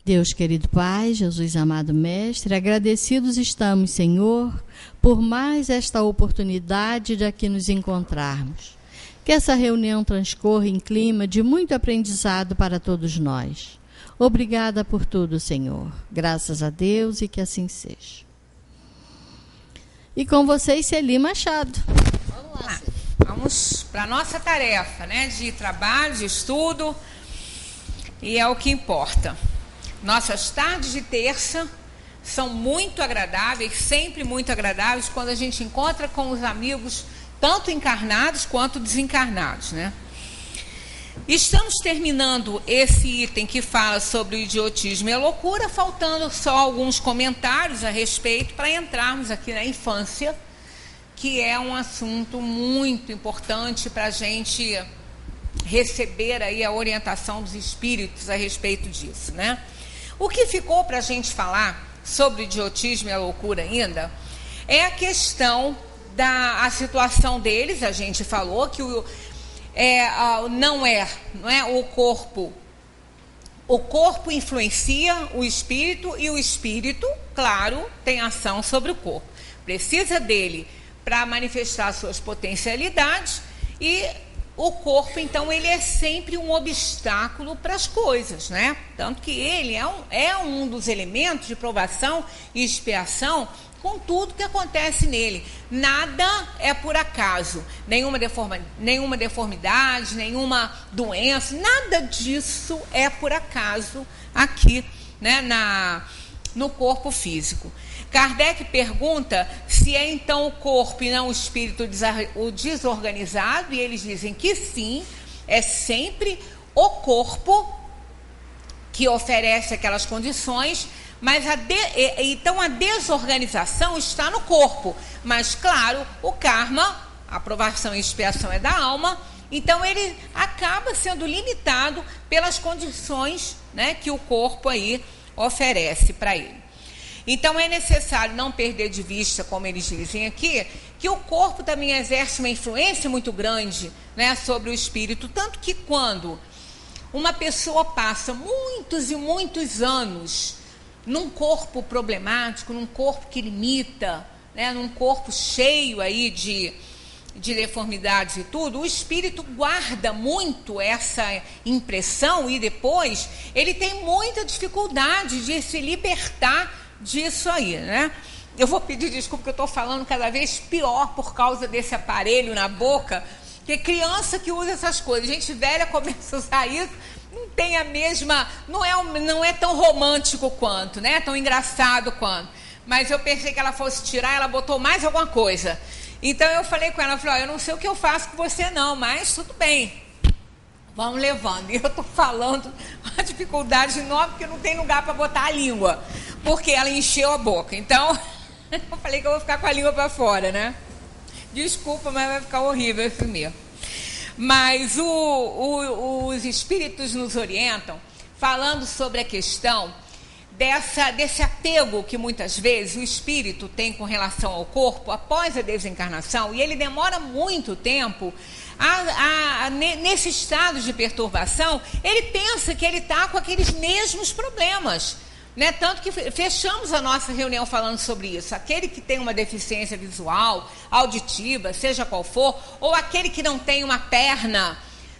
Deus querido Pai, Jesus amado Mestre, agradecidos estamos, Senhor, por mais esta oportunidade de aqui nos encontrarmos. Que essa reunião transcorra em clima de muito aprendizado para todos nós. Obrigada por tudo, Senhor. Graças a Deus e que assim seja. E com vocês, Celi Machado. Vamos lá. Vamos para a nossa tarefa, né, de trabalho, de estudo, e é o que importa. Nossas tardes de terça são muito agradáveis, sempre muito agradáveis, quando a gente encontra com os amigos, tanto encarnados quanto desencarnados, né? Estamos terminando esse item que fala sobre o idiotismo e a loucura, faltando só alguns comentários a respeito para entrarmos aqui na infância, que é um assunto muito importante para a gente receber aí a orientação dos espíritos a respeito disso, né? O que ficou para a gente falar sobre o idiotismo e a loucura ainda é a questão a situação deles. A gente falou que não é o corpo. O corpo influencia o espírito e o espírito, claro, tem ação sobre o corpo. Precisa dele para manifestar suas potencialidades e o corpo, então, ele é sempre um obstáculo para as coisas, né? Tanto que ele é um dos elementos de provação e expiação com tudo que acontece nele. Nada é por acaso, nenhuma deformidade, nenhuma doença, nada disso é por acaso aqui, né, no corpo físico. Kardec pergunta se é então o corpo e não o espírito o desorganizado, e eles dizem que sim, é sempre o corpo que oferece aquelas condições, mas então a desorganização está no corpo, mas claro, o karma, a provação e expiação é da alma, então ele acaba sendo limitado pelas condições, né, que o corpo aí oferece para ele. Então é necessário não perder de vista, como eles dizem aqui, que o corpo também exerce uma influência muito grande, né, sobre o espírito, tanto que quando uma pessoa passa muitos e muitos anos num corpo problemático, num corpo que limita, né, num corpo cheio aí de deformidades e tudo, o espírito guarda muito essa impressão e depois ele tem muita dificuldade de se libertar disso aí, né? Eu vou pedir desculpa que eu estou falando cada vez pior por causa desse aparelho na boca, que criança que usa essas coisas, gente velha começa a usar isso, não tem a mesma, não é tão romântico quanto, né? Tão engraçado quanto. Mas eu pensei que ela fosse tirar, ela botou mais alguma coisa. Então eu falei com ela, eu não sei o que eu faço com você não, mas tudo bem. Vamos levando. E eu estou falando uma dificuldade enorme, porque não tem lugar para botar a língua, porque ela encheu a boca. Então, eu falei que eu vou ficar com a língua para fora, né? Desculpa, mas vai ficar horrível assim mesmo. Mas os espíritos nos orientam, falando sobre a questão desse apego que muitas vezes o espírito tem com relação ao corpo após a desencarnação, e ele demora muito tempo nesse estado de perturbação. Ele pensa que ele está com aqueles mesmos problemas, né? Tanto que fechamos a nossa reunião falando sobre isso. Aquele que tem uma deficiência visual, auditiva, seja qual for, ou aquele que não tem uma perna,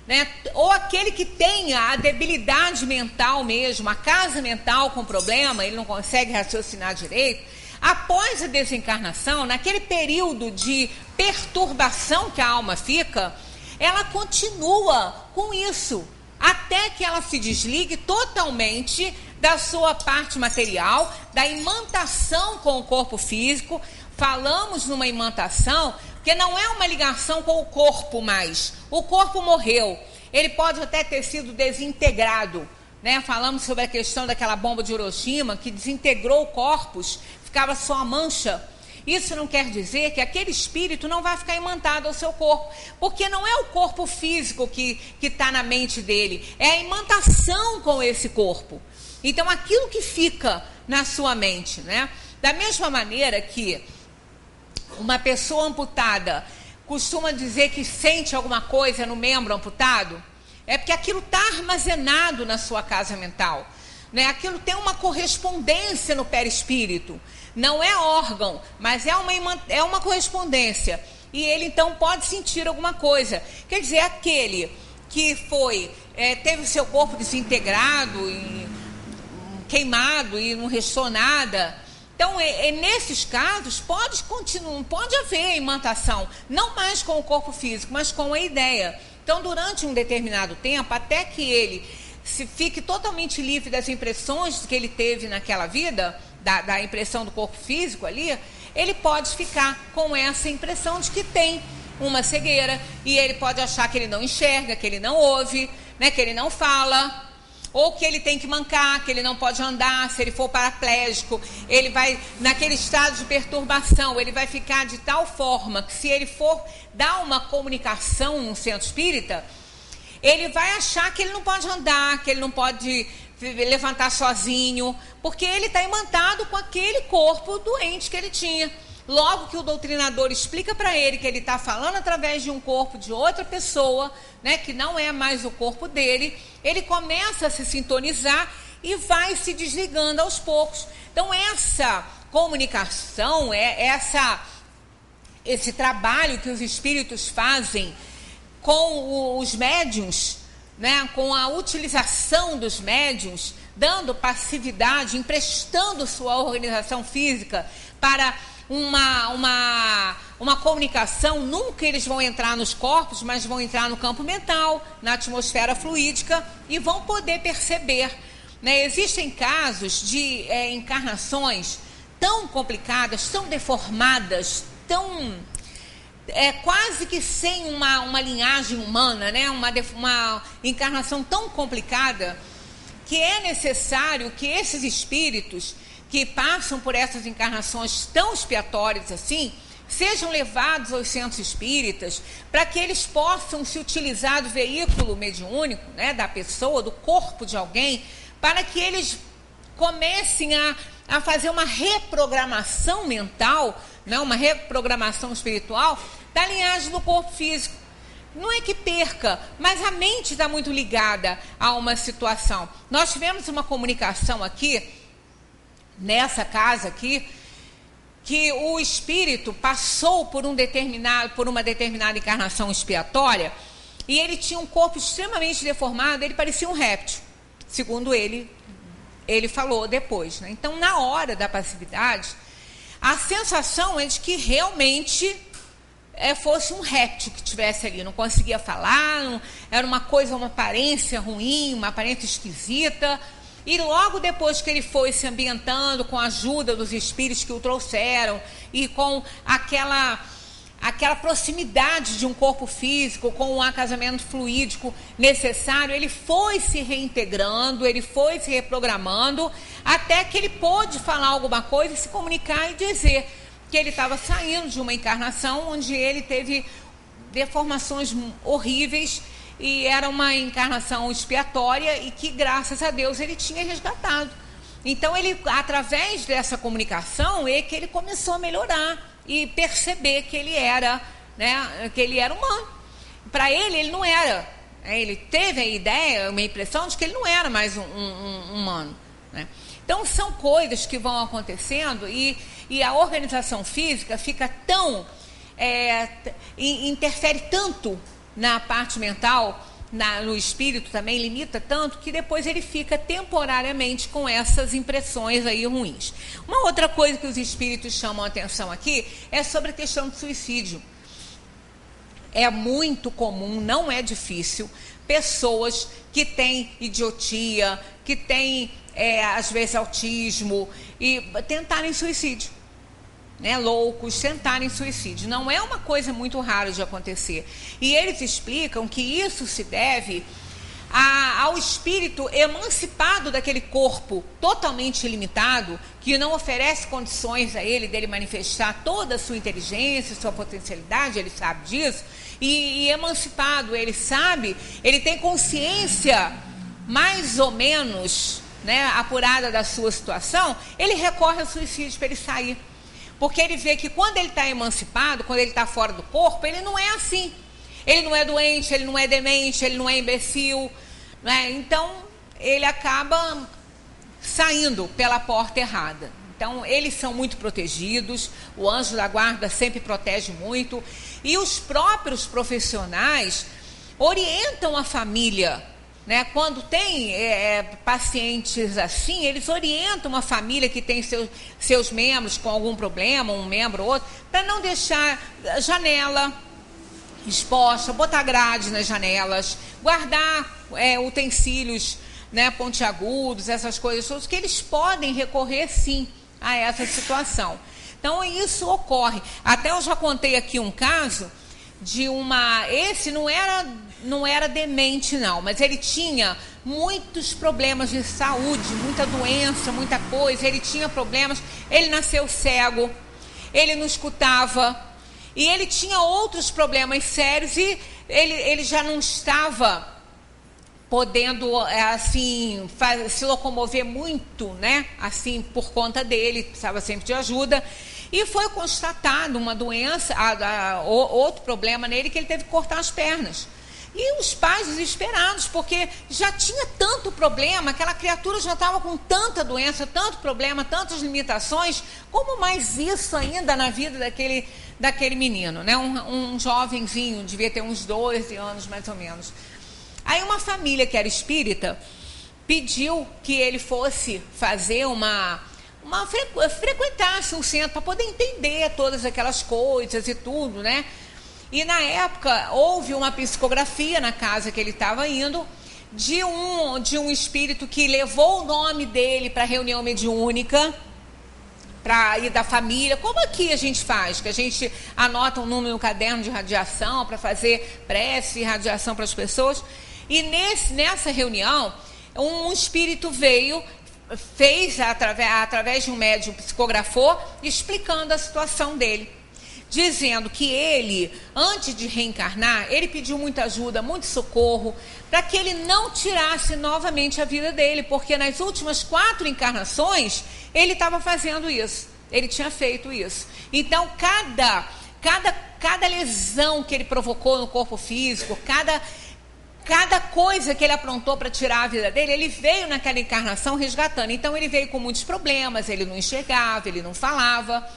né? Ou aquele que tem a debilidade mental mesmo, a casa mental com problema, ele não consegue raciocinar direito, após a desencarnação, naquele período de perturbação que a alma fica, ela continua com isso, até que ela se desligue totalmente da sua parte material, da imantação com o corpo físico. Falamos numa imantação, porque não é uma ligação com o corpo mais. O corpo morreu, ele pode até ter sido desintegrado, né? Falamos sobre a questão daquela bomba de Hiroshima, que desintegrou corpos, ficava só a mancha. Isso não quer dizer que aquele espírito não vai ficar imantado ao seu corpo, porque não é o corpo físico que está na mente dele, é a imantação com esse corpo. Então, aquilo que fica na sua mente, né? Da mesma maneira que uma pessoa amputada costuma dizer que sente alguma coisa no membro amputado, é porque aquilo está armazenado na sua casa mental. né? Aquilo tem uma correspondência no perispírito. Não é órgão, mas é uma correspondência. E ele, então, pode sentir alguma coisa. Quer dizer, aquele que teve o seu corpo desintegrado, e queimado e não restou nada. Então, nesses casos, pode haver imantação, não mais com o corpo físico, mas com a ideia. Então, durante um determinado tempo, até que ele fique totalmente livre das impressões que ele teve naquela vida, da impressão do corpo físico ali, ele pode ficar com essa impressão de que tem uma cegueira, e ele pode achar que ele não enxerga, que ele não ouve, né, que ele não fala, ou que ele tem que mancar, que ele não pode andar. Se ele for paraplégico, ele vai, naquele estado de perturbação, ele vai ficar de tal forma que, se ele for dar uma comunicação num centro espírita, ele vai achar que ele não pode andar, que ele não pode levantar sozinho, porque ele está imantado com aquele corpo doente que ele tinha. Logo que o doutrinador explica para ele que ele está falando através de um corpo de outra pessoa, né, que não é mais o corpo dele, ele começa a se sintonizar e vai se desligando aos poucos. Então, essa comunicação, esse trabalho que os espíritos fazem com os médiuns, né, com a utilização dos médiuns, dando passividade, emprestando sua organização física para uma comunicação. Nunca eles vão entrar nos corpos, mas vão entrar no campo mental, na atmosfera fluídica, e vão poder perceber, né? Existem casos de encarnações tão complicadas, tão deformadas, tão quase que sem uma linhagem humana, né? Uma encarnação tão complicada, que é necessário que esses espíritos que passam por essas encarnações tão expiatórias assim, sejam levados aos centros espíritas, para que eles possam se utilizar do veículo mediúnico, né, da pessoa, do corpo de alguém, para que eles comecem a fazer uma reprogramação mental, né, uma reprogramação espiritual da linhagem do corpo físico. Não é que perca, mas a mente está muito ligada a uma situação. Nós tivemos uma comunicação aqui, nessa casa aqui, que o espírito passou por uma determinada encarnação expiatória, e ele tinha um corpo extremamente deformado, ele parecia um réptil, segundo ele falou depois, né? Então, na hora da passividade, a sensação é de que realmente fosse um réptil que estivesse ali, não conseguia falar, era uma aparência ruim, uma aparência esquisita. E logo depois que ele foi se ambientando, com a ajuda dos espíritos que o trouxeram, e com aquela proximidade de um corpo físico, com o acasamento fluídico necessário, ele foi se reintegrando, ele foi se reprogramando, até que ele pôde falar alguma coisa, se comunicar e dizer que ele estava saindo de uma encarnação onde ele teve deformações horríveis, e era uma encarnação expiatória, e que, graças a Deus, ele tinha resgatado. Então, ele, através dessa comunicação, que ele começou a melhorar e perceber que ele era, né, que ele era humano. Para ele não era. Ele teve a ideia, uma impressão de que ele não era mais um humano, né? Então, são coisas que vão acontecendo, e a organização física fica tão... interfere tanto na parte mental, no espírito também, limita tanto, que depois ele fica temporariamente com essas impressões aí ruins. Uma outra coisa que os espíritos chamam a atenção aqui é sobre a questão do suicídio. É muito comum, não é difícil, pessoas que têm idiotia, que têm, às vezes, autismo, e tentarem suicídio. Né, loucos, tentarem suicídio. Não é uma coisa muito rara de acontecer. E eles explicam que isso se deve ao espírito emancipado daquele corpo totalmente limitado, que não oferece condições a ele dele manifestar toda a sua inteligência, sua potencialidade, ele sabe disso, e emancipado, ele sabe, ele tem consciência mais ou menos, né, apurada da sua situação, ele recorre ao suicídio para ele sair. Porque ele vê que quando ele está emancipado, quando ele está fora do corpo, ele não é assim. Ele não é doente, ele não é demente, ele não é imbecil, né? Então, ele acaba saindo pela porta errada. Então, eles são muito protegidos, o anjo da guarda sempre protege muito, e os próprios profissionais orientam a família, né? Quando tem pacientes assim, eles orientam a família que tem seus membros com algum problema, um membro ou outro, para não deixar a janela exposta, botar grade nas janelas, guardar utensílios, né, pontiagudos, essas coisas todas, que eles podem recorrer sim a essa situação. Então isso ocorre. Até eu já contei aqui um caso de esse não era demente não, mas ele tinha muitos problemas de saúde, muita doença, muita coisa, ele tinha problemas, ele nasceu cego, ele não escutava, e ele tinha outros problemas sérios, e ele já não estava podendo, assim, se locomover muito, né, assim, por conta dele, precisava sempre de ajuda, e foi constatado uma doença, outro problema nele, que ele teve que cortar as pernas. E os pais desesperados, porque já tinha tanto problema, aquela criatura já estava com tanta doença, tanto problema, tantas limitações, como mais isso ainda na vida daquele menino, né, um jovenzinho, devia ter uns 12 anos mais ou menos. Aí uma família que era espírita pediu que ele fosse fazer frequentasse um centro para poder entender todas aquelas coisas e tudo, né? E na época houve uma psicografia na casa que ele estava indo de um espírito que levou o nome dele para a reunião mediúnica, para ir da família, como aqui a gente faz, que a gente anota um número no caderno de radiação para fazer prece e radiação para as pessoas. E nessa reunião, um espírito fez através de um médium psicografou, explicando a situação dele, dizendo que ele, antes de reencarnar, ele pediu muita ajuda, muito socorro, para que ele não tirasse novamente a vida dele, porque nas últimas 4 encarnações, ele estava fazendo isso, ele tinha feito isso. Então, cada lesão que ele provocou no corpo físico, cada coisa que ele aprontou para tirar a vida dele, ele veio naquela encarnação resgatando. Então ele veio com muitos problemas, ele não enxergava, ele não falava.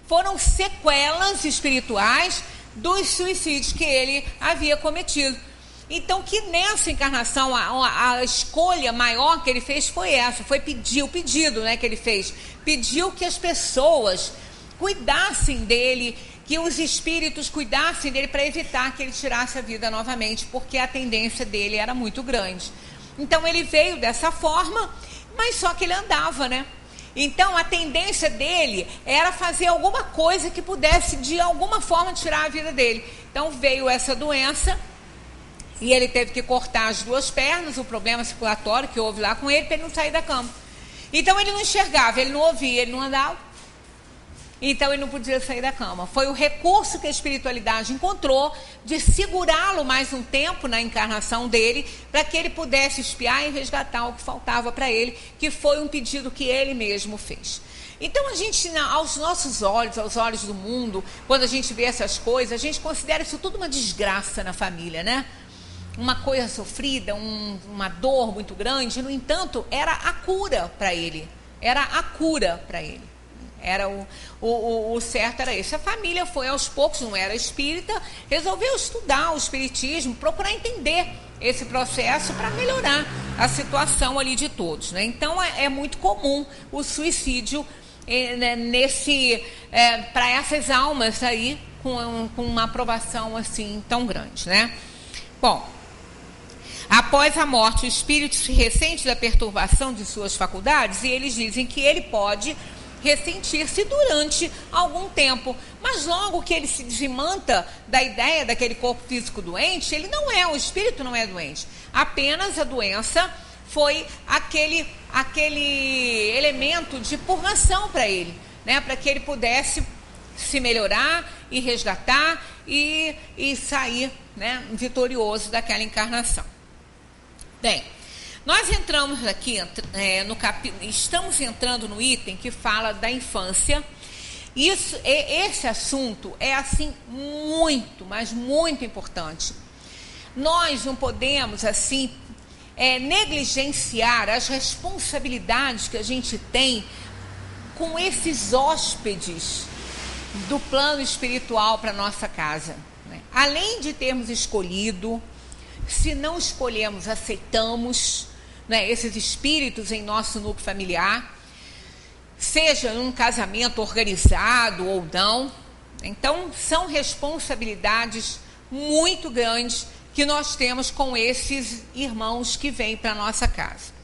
Foram sequelas espirituais dos suicídios que ele havia cometido. Então que nessa encarnação a escolha maior que ele fez foi essa, foi o pedido, né, que ele fez. Pediu que as pessoas cuidassem dele, que os espíritos cuidassem dele para evitar que ele tirasse a vida novamente, porque a tendência dele era muito grande. Então ele veio dessa forma, mas só que ele andava, né? Então a tendência dele era fazer alguma coisa que pudesse de alguma forma tirar a vida dele. Então veio essa doença e ele teve que cortar as 2 pernas, o problema circulatório que houve lá com ele, para ele não sair da cama. Então ele não enxergava, ele não ouvia, ele não andava. Então ele não podia sair da cama. Foi o recurso que a espiritualidade encontrou de segurá-lo mais um tempo na encarnação dele, para que ele pudesse espiar e resgatar o que faltava para ele, que foi um pedido que ele mesmo fez. Então a gente, aos nossos olhos, aos olhos do mundo, quando a gente vê essas coisas, a gente considera isso tudo uma desgraça na família, né? Uma coisa sofrida, uma dor muito grande. No entanto, era a cura para ele. Era a cura para ele. Era o certo era esse. A família foi aos poucos, não era espírita, resolveu estudar o espiritismo, procurar entender esse processo para melhorar a situação ali de todos, né? Então é muito comum o suicídio para essas almas aí com uma aprovação assim tão grande, né? Bom, após a morte, o espírito se ressente da perturbação de suas faculdades, e eles dizem que ele pode ressentir-se durante algum tempo, mas logo que ele se desmanta da ideia daquele corpo físico doente, o espírito não é doente, apenas a doença foi aquele elemento de purgação para ele, né, para que ele pudesse se melhorar e resgatar e sair, né, vitorioso daquela encarnação. Bem, nós entramos aqui estamos entrando no item que fala da infância. Esse assunto é assim muito, mas muito importante. Nós não podemos assim negligenciar as responsabilidades que a gente tem com esses hóspedes do plano espiritual para a nossa casa, né? Além de termos escolhido, se não escolhemos, aceitamos, né, esses espíritos em nosso núcleo familiar, seja num casamento organizado ou não. Então, são responsabilidades muito grandes que nós temos com esses irmãos que vêm para a nossa casa.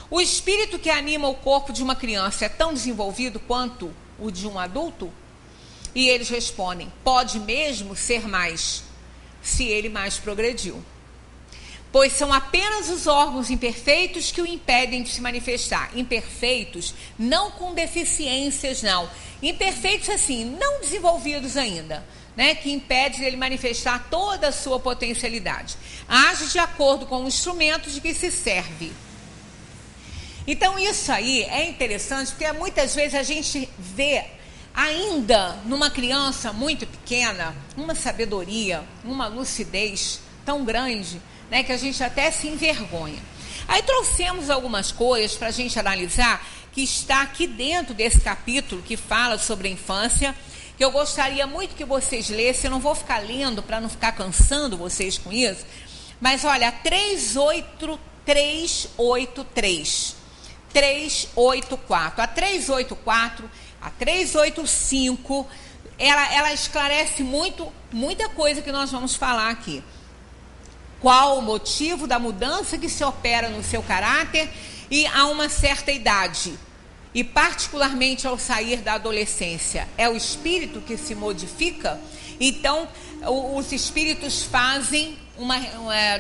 O espírito que anima o corpo de uma criança é tão desenvolvido quanto o de um adulto? E eles respondem, pode mesmo ser mais, se ele mais progrediu. Pois são apenas os órgãos imperfeitos que o impedem de se manifestar. Imperfeitos, não com deficiências, não. Imperfeitos, assim, não desenvolvidos ainda, né, que impede ele manifestar toda a sua potencialidade. Age de acordo com o instrumento de que se serve. Então, isso aí é interessante, porque muitas vezes a gente vê ainda numa criança muito pequena uma sabedoria, uma lucidez tão grande, né, que a gente até se envergonha. Aí trouxemos algumas coisas para a gente analisar, que está aqui dentro desse capítulo que fala sobre a infância, que eu gostaria muito que vocês lessem. Eu não vou ficar lendo para não ficar cansando vocês com isso, mas olha, 383, 384, a 384, a 385, ela esclarece muita coisa que nós vamos falar aqui. Qual o motivo da mudança que se opera no seu caráter e a uma certa idade, e particularmente ao sair da adolescência? É o espírito que se modifica? Então, os espíritos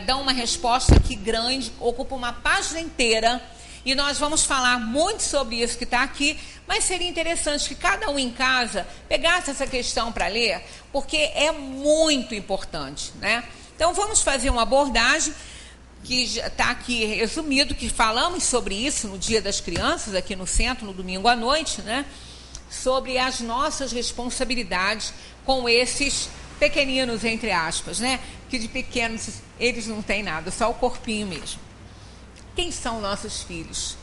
dão uma resposta aqui grande, ocupa uma página inteira, e nós vamos falar muito sobre isso que está aqui, mas seria interessante que cada um em casa pegasse essa questão para ler, porque é muito importante, né? Então, vamos fazer uma abordagem que está aqui resumido, que falamos sobre isso no Dia das Crianças, aqui no centro, no domingo à noite, né? Sobre as nossas responsabilidades com esses pequeninos, entre aspas, né? Que de pequenos eles não têm nada, só o corpinho mesmo. Quem são nossos filhos?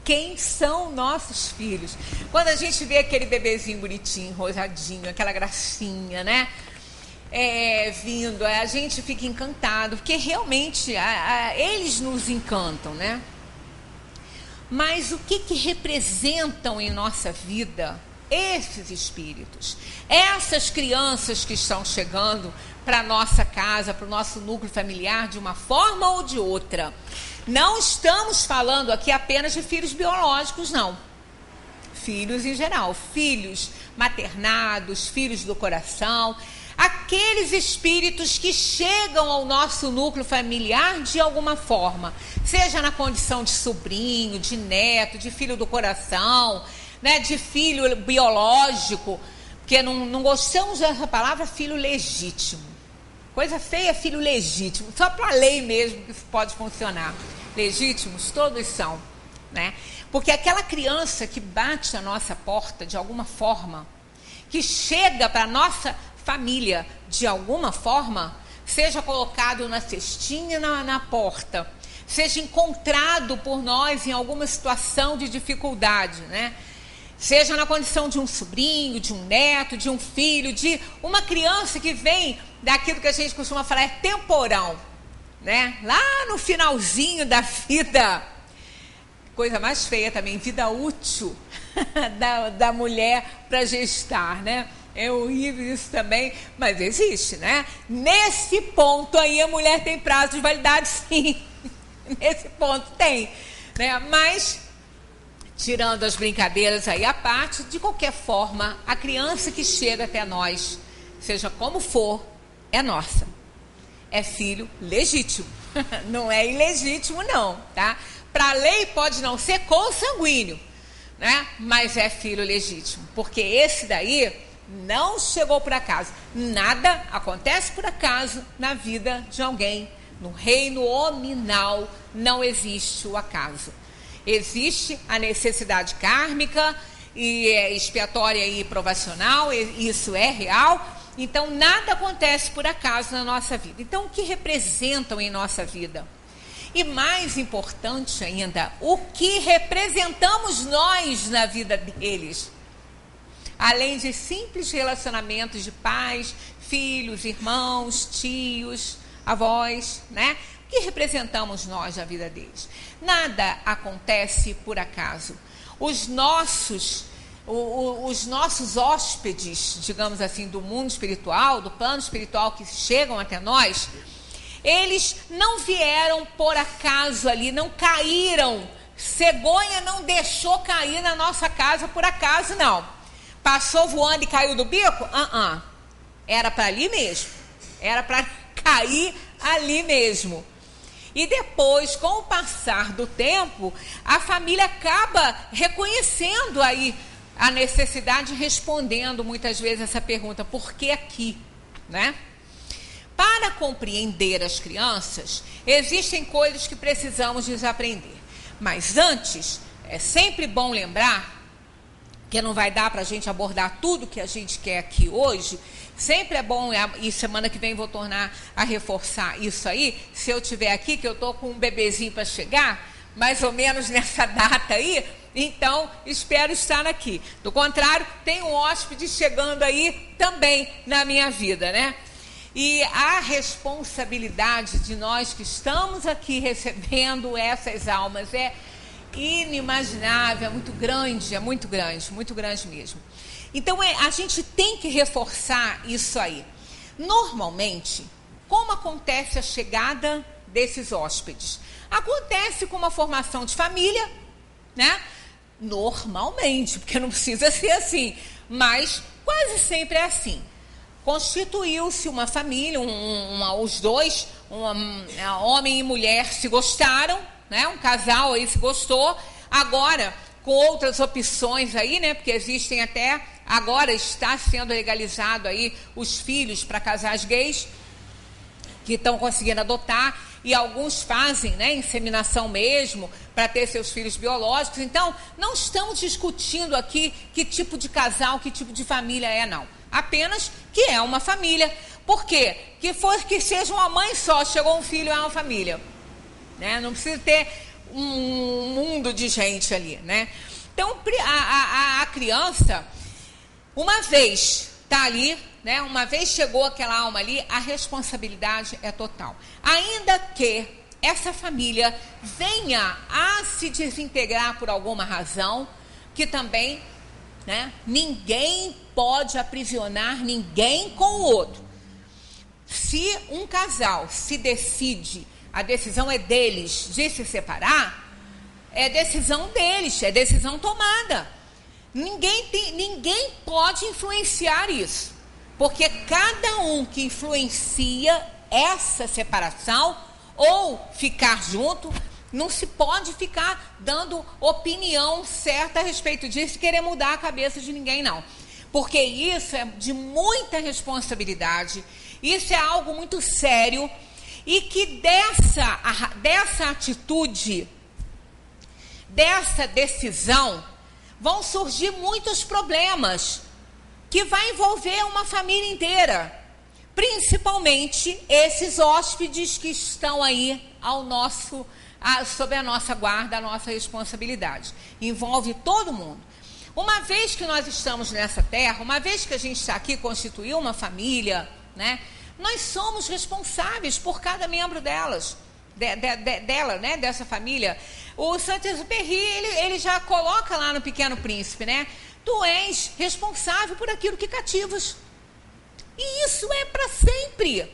Quem são nossos filhos? Quando a gente vê aquele bebezinho bonitinho, rosadinho, aquela gracinha, né? Vindo, a gente fica encantado, porque realmente eles nos encantam, né? Mas o que representam em nossa vida esses espíritos? Essas crianças que estão chegando para a nossa casa, para o nosso núcleo familiar, de uma forma ou de outra. Não estamos falando aqui apenas de filhos biológicos, não. Filhos em geral, filhos maternados, filhos do coração, aqueles espíritos que chegam ao nosso núcleo familiar de alguma forma, seja na condição de sobrinho, de neto, de filho do coração, né, de filho biológico, porque não gostamos dessa palavra filho legítimo. Coisa feia, filho legítimo, só para a lei mesmo que isso pode funcionar. Legítimos todos são, né? Porque aquela criança que bate a nossa porta de alguma forma, que chega para a nossa família de alguma forma, seja colocado na cestinha na porta, seja encontrado por nós em alguma situação de dificuldade, né? Seja na condição de um sobrinho, de um neto, de um filho, de uma criança que vem daquilo que a gente costuma falar, é temporão, né? Lá no finalzinho da vida, coisa mais feia também, vida útil da mulher para gestar, né? É horrível isso também, mas existe, né? Nesse ponto aí a mulher tem prazo de validade, sim. Nesse ponto tem, né? Mas, tirando as brincadeiras aí à parte, de qualquer forma, a criança que chega até nós, seja como for, é nossa. É filho legítimo. Não é ilegítimo, não, tá? Para a lei pode não ser consanguíneo, né? Mas é filho legítimo, porque esse daí não chegou por acaso. Nada acontece por acaso na vida de alguém. No reino hominal não existe o acaso. Existe a necessidade kármica e expiatória e provacional, isso é real. Então, nada acontece por acaso na nossa vida. Então, o que representam em nossa vida? E mais importante ainda, o que representamos nós na vida deles. Além de simples relacionamentos de pais, filhos, irmãos, tios, avós, né? O que representamos nós na vida deles? Nada acontece por acaso. Os nossos hóspedes, digamos assim, do mundo espiritual, do plano espiritual que chegam até nós, eles não vieram por acaso ali, não caíram. Cegonha não deixou cair na nossa casa por acaso, não. Passou voando e caiu do bico? Era para ali mesmo. Era para cair ali mesmo. E depois, com o passar do tempo, a família acaba reconhecendo aí a necessidade, respondendo muitas vezes essa pergunta, por que aqui, né? Para compreender as crianças, existem coisas que precisamos desaprender. Mas antes, é sempre bom lembrar, que não vai dar para a gente abordar tudo que a gente quer aqui hoje, sempre é bom, e semana que vem vou tornar a reforçar isso aí, se eu estiver aqui, que eu estou com um bebezinho para chegar, mais ou menos nessa data aí, então espero estar aqui. Do contrário, tem um hóspede chegando aí também na minha vida, né? E a responsabilidade de nós que estamos aqui recebendo essas almas é inimaginável, é muito grande mesmo. Então a gente tem que reforçar isso aí. Normalmente, como acontece a chegada desses hóspedes? Acontece com uma formação de família, né? Normalmente, porque não precisa ser assim, mas quase sempre é assim. Constituiu-se uma família, os dois, homem e mulher, se gostaram, né? Um casal aí se gostou, agora com outras opções aí, né? Porque existem até, agora está sendo legalizado aí os filhos para casais gays, que estão conseguindo adotar, e alguns fazem, né, inseminação mesmo, para ter seus filhos biológicos. Então, não estamos discutindo aqui que tipo de casal, que tipo de família é, não. Apenas que é uma família. Por quê? Que seja uma mãe só, chegou um filho, é uma família. Né? Não precisa ter um mundo de gente ali, né? Então, a criança, uma vez está ali, né? Uma vez chegou aquela alma ali, a responsabilidade é total. Ainda que essa família venha a se desintegrar por alguma razão, que também, né? Ninguém pode aprisionar ninguém com o outro. Se um casal se decide, a decisão é deles de se separar, é decisão deles, é decisão tomada. Ninguém pode influenciar isso, porque cada um que influencia essa separação ou ficar junto, não se pode ficar dando opinião certa a respeito disso e querer mudar a cabeça de ninguém, não. Porque isso é de muita responsabilidade, isso é algo muito sério, e que dessa atitude, dessa decisão, vão surgir muitos problemas que vai envolver uma família inteira, principalmente esses hóspedes que estão aí sob a nossa guarda, a nossa responsabilidade. Envolve todo mundo. Uma vez que nós estamos nessa terra, uma vez que a gente está aqui, constituiu uma família, né? Nós somos responsáveis por cada membro dela, né, dessa família. O Saint-Exupéry, ele já coloca lá no Pequeno Príncipe, né? Tu és responsável por aquilo que cativas. E isso é para sempre.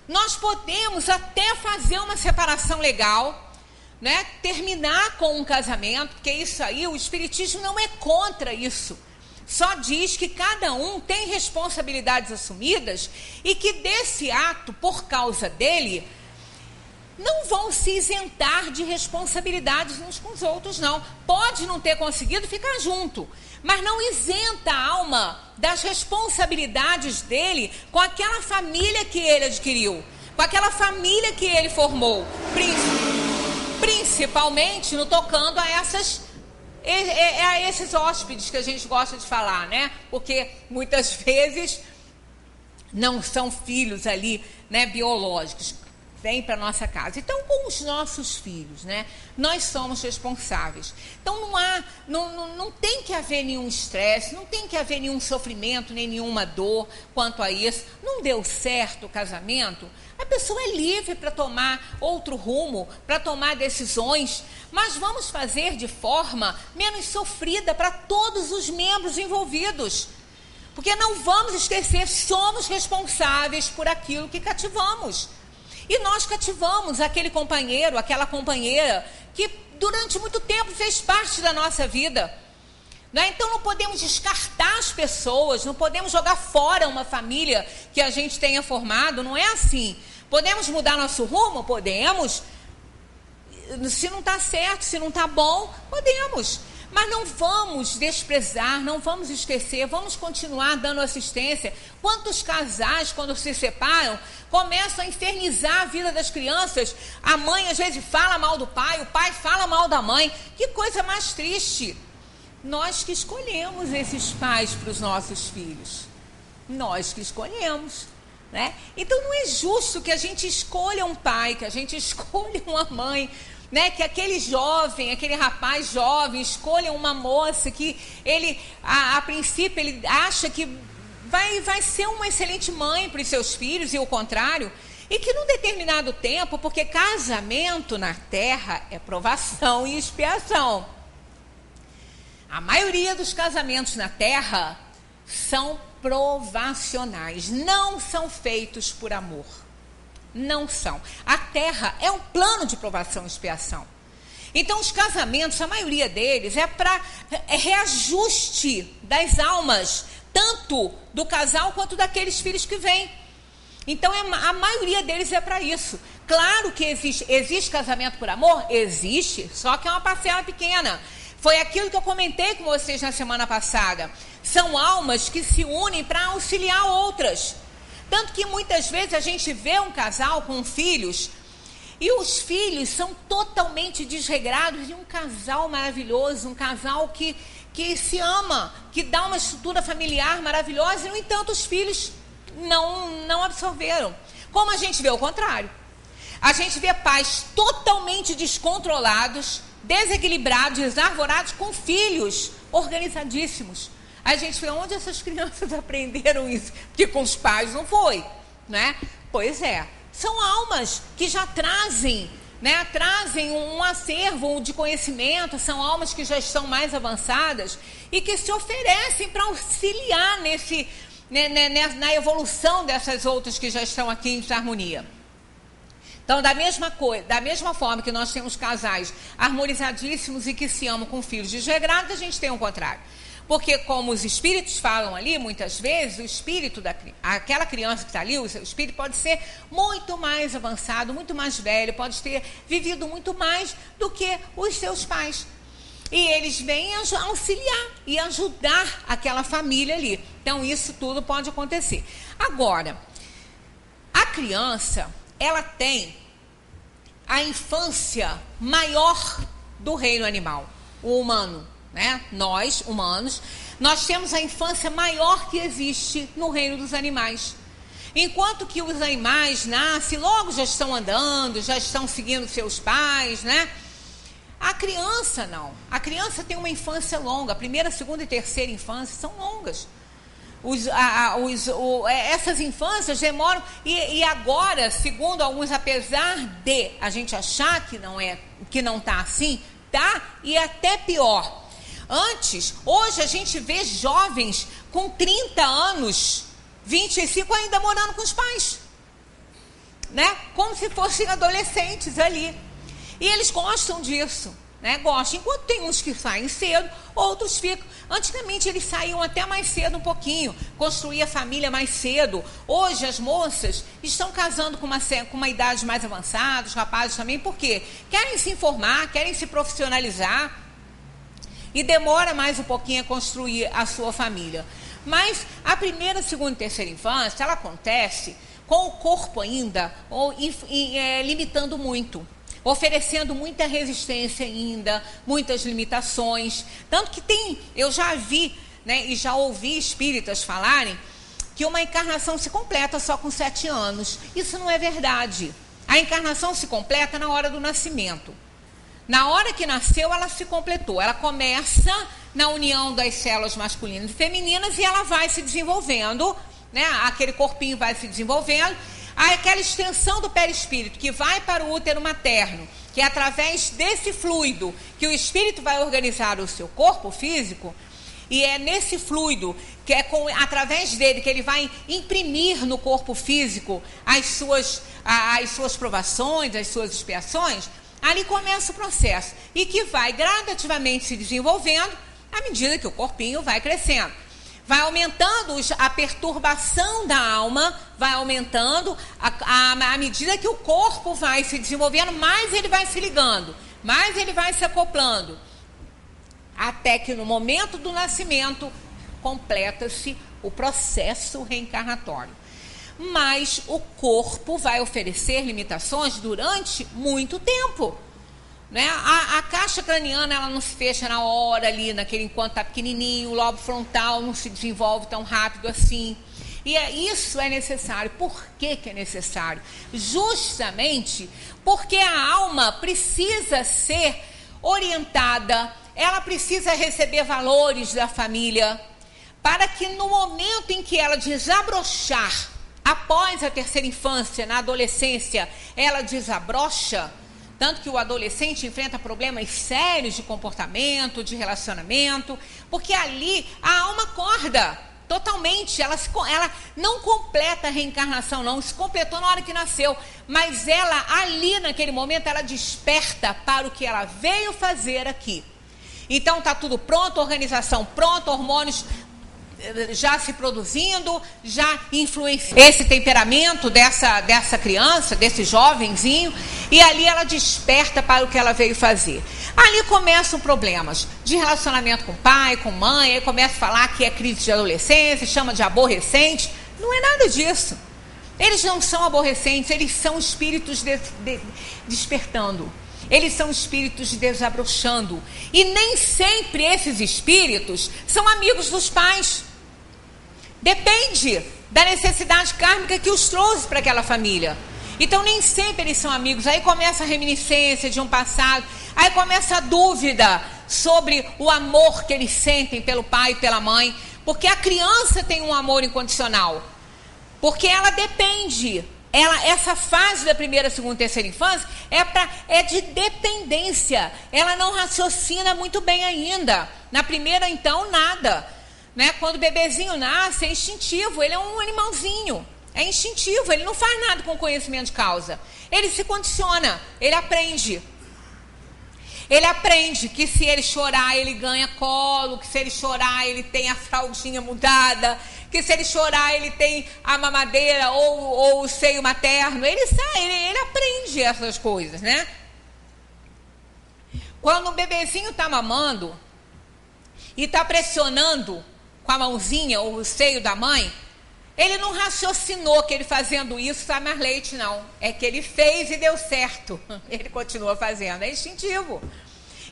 Nós podemos até fazer uma separação legal, né? Terminar com um casamento, porque isso aí, o Espiritismo não é contra isso. Só diz que cada um tem responsabilidades assumidas e que desse ato, por causa dele, não vão se isentar de responsabilidades uns com os outros, não. Pode não ter conseguido ficar junto, mas não isenta a alma das responsabilidades dele com aquela família que ele adquiriu, com aquela família que ele formou, principalmente no tocando a esses hóspedes que a gente gosta de falar, né? Porque muitas vezes não são filhos ali, né, biológicos. vem para nossa casa. Então, com os nossos filhos, né, nós somos responsáveis. Então, não tem que haver nenhum estresse, não tem que haver nenhum sofrimento, nem nenhuma dor quanto a isso. Não deu certo o casamento, a pessoa é livre para tomar outro rumo, para tomar decisões, mas vamos fazer de forma menos sofrida para todos os membros envolvidos. Porque não vamos esquecer, somos responsáveis por aquilo que cativamos. E nós cativamos aquele companheiro, aquela companheira, que durante muito tempo fez parte da nossa vida. Né? Então não podemos descartar as pessoas, não podemos jogar fora uma família que a gente tenha formado, não é assim. Podemos mudar nosso rumo? Podemos. Se não está certo, se não está bom, podemos. Mas não vamos desprezar, não vamos esquecer, vamos continuar dando assistência. Quantos casais, quando se separam, começam a infernizar a vida das crianças? A mãe, às vezes, fala mal do pai, o pai fala mal da mãe. Que coisa mais triste. Nós que escolhemos esses pais para os nossos filhos. Nós que escolhemos. Né? Então, não é justo que a gente escolha um pai, que a gente escolha uma mãe, né? Que aquele jovem, aquele rapaz jovem escolha uma moça que ele, a princípio, ele acha que vai ser uma excelente mãe para os seus filhos e o contrário, e que num determinado tempo, porque casamento na terra é provação e expiação. A maioria dos casamentos na terra são provacionais, não são feitos por amor. Não são. A terra é um plano de provação e expiação. Então, os casamentos, a maioria deles, é para reajuste das almas, tanto do casal quanto daqueles filhos que vêm. Então, a maioria deles é para isso. Claro que existe casamento por amor? Existe, só que é uma parcela pequena. Foi aquilo que eu comentei com vocês na semana passada. São almas que se unem para auxiliar outras. Tanto que muitas vezes a gente vê um casal com filhos e os filhos são totalmente desregrados e um casal maravilhoso, um casal que se ama, que dá uma estrutura familiar maravilhosa e, no entanto, os filhos não absorveram. Como a gente vê o contrário. A gente vê pais totalmente descontrolados, desequilibrados, desarvorados, com filhos organizadíssimos. A gente vê onde essas crianças aprenderam isso, porque com os pais não foi, né? Pois é, são almas que já trazem, né? Trazem um acervo de conhecimento, são almas que já estão mais avançadas e que se oferecem para auxiliar na evolução dessas outras que já estão aqui em harmonia. Então, da mesma forma que nós temos casais harmonizadíssimos e que se amam com filhos desregrados, a gente tem o contrário. Porque, como os espíritos falam ali, muitas vezes, o espírito aquela criança que está ali, o seu espírito pode ser muito mais avançado, muito mais velho, pode ter vivido muito mais do que os seus pais. E eles vêm auxiliar e ajudar aquela família ali. Então, isso tudo pode acontecer. Agora, a criança, ela tem a infância maior do reino animal, o humano. Né? Nós, humanos, nós temos a infância maior que existe no reino dos animais. Enquanto que os animais nascem, logo já estão andando, já estão seguindo seus pais, né? A criança não. A criança tem uma infância longa. A primeira, segunda e terceira infância são longas. Essas infâncias demoram. E agora, segundo alguns, apesar de a gente achar que não está assim, tá? E até pior. Hoje a gente vê jovens com 30 anos, 25 ainda morando com os pais, né? Como se fossem adolescentes ali. E eles gostam disso, né? Gostam. Enquanto tem uns que saem cedo, outros ficam. Antigamente eles saíam até mais cedo um pouquinho, construía família mais cedo. Hoje as moças estão casando com uma idade mais avançada, os rapazes também, por quê? Querem se informar, querem se profissionalizar. E demora mais um pouquinho a construir a sua família. Mas a primeira, segunda e terceira infância, ela acontece com o corpo ainda limitando muito, oferecendo muita resistência ainda, muitas limitações. Tanto que eu já vi, né, e já ouvi espíritas falarem que uma encarnação se completa só com 7 anos. Isso não é verdade. A encarnação se completa na hora do nascimento. Na hora que nasceu, ela se completou. Ela começa na união das células masculinas e femininas e ela vai se desenvolvendo, né? Aquele corpinho vai se desenvolvendo. Aquela extensão do perispírito que vai para o útero materno, que é através desse fluido que o espírito vai organizar o seu corpo físico, e é nesse fluido, que é através dele que ele vai imprimir no corpo físico as suas provações, as suas expiações. Ali começa o processo, e que vai gradativamente se desenvolvendo à medida que o corpinho vai crescendo. Vai aumentando a perturbação da alma, vai aumentando à medida que o corpo vai se desenvolvendo, mais ele vai se ligando, mais ele vai se acoplando, até que no momento do nascimento completa-se o processo reencarnatório. Mas o corpo vai oferecer limitações durante muito tempo, né? A caixa craniana, ela não se fecha na hora ali, enquanto está pequenininho, o lobo frontal não se desenvolve tão rápido assim. E isso é necessário. Por que é necessário? Justamente porque a alma precisa ser orientada, ela precisa receber valores da família, para que no momento em que ela desabrochar, após a terceira infância, na adolescência, ela desabrocha, tanto que o adolescente enfrenta problemas sérios de comportamento, de relacionamento, porque ali a alma acorda totalmente, ela não completa a reencarnação, não, se completou na hora que nasceu, mas ela ali naquele momento, ela desperta para o que ela veio fazer aqui. Então está tudo pronto, organização pronta, hormônios já se produzindo, já influencia esse temperamento dessa criança, desse jovenzinho, e ali ela desperta para o que ela veio fazer. Ali começam problemas de relacionamento com pai, com mãe, aí começa a falar que é crise de adolescência, chama de aborrecente. Não é nada disso. Eles não são aborrecentes, eles são espíritos despertando. Eles são espíritos desabrochando. E nem sempre esses espíritos são amigos dos pais. Depende da necessidade kármica que os trouxe para aquela família. Então nem sempre eles são amigos. Aí começa a reminiscência de um passado. Aí começa a dúvida sobre o amor que eles sentem pelo pai e pela mãe. Porque a criança tem um amor incondicional. Porque ela depende. Essa fase da primeira, segunda e terceira infância é de dependência. Ela não raciocina muito bem ainda. Na primeira, então, nada. Né? Quando o bebezinho nasce, é instintivo. Ele é um animalzinho. É instintivo. Ele não faz nada com conhecimento de causa. Ele se condiciona. Ele aprende. Ele aprende que se ele chorar, ele ganha colo. Que se ele chorar, ele tem a fraldinha mudada. Que se ele chorar, ele tem a mamadeira ou o seio materno. Ele aprende essas coisas, né? Quando o bebezinho está mamando e está pressionando com a mãozinha ou o seio da mãe, ele não raciocinou que ele fazendo isso sai mais leite, não. É que ele fez e deu certo. Ele continua fazendo, é instintivo.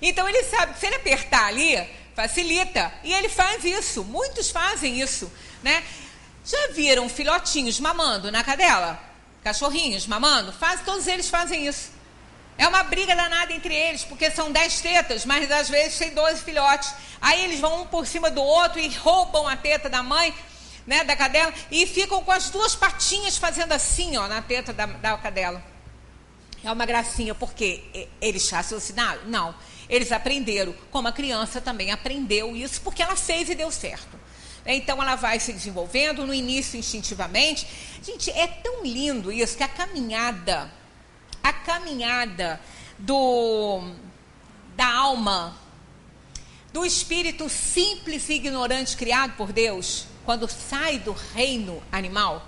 Então ele sabe que se ele apertar ali, facilita. E ele faz isso, muitos fazem isso, né? Já viram filhotinhos mamando na cadela? Cachorrinhos mamando? Todos eles fazem isso. É uma briga danada entre eles, porque são 10 tetas, mas às vezes tem 12 filhotes. Aí eles vão um por cima do outro e roubam a teta da mãe, né, da cadela, e ficam com as duas patinhas fazendo assim, ó, na teta da cadela. É uma gracinha, porque eles raciocinaram? Não. Eles aprenderam, como a criança também aprendeu isso, porque ela fez e deu certo. Então ela vai se desenvolvendo, no início instintivamente. Gente, é tão lindo isso, que a caminhada da alma, do espírito simples e ignorante criado por Deus, quando sai do reino animal,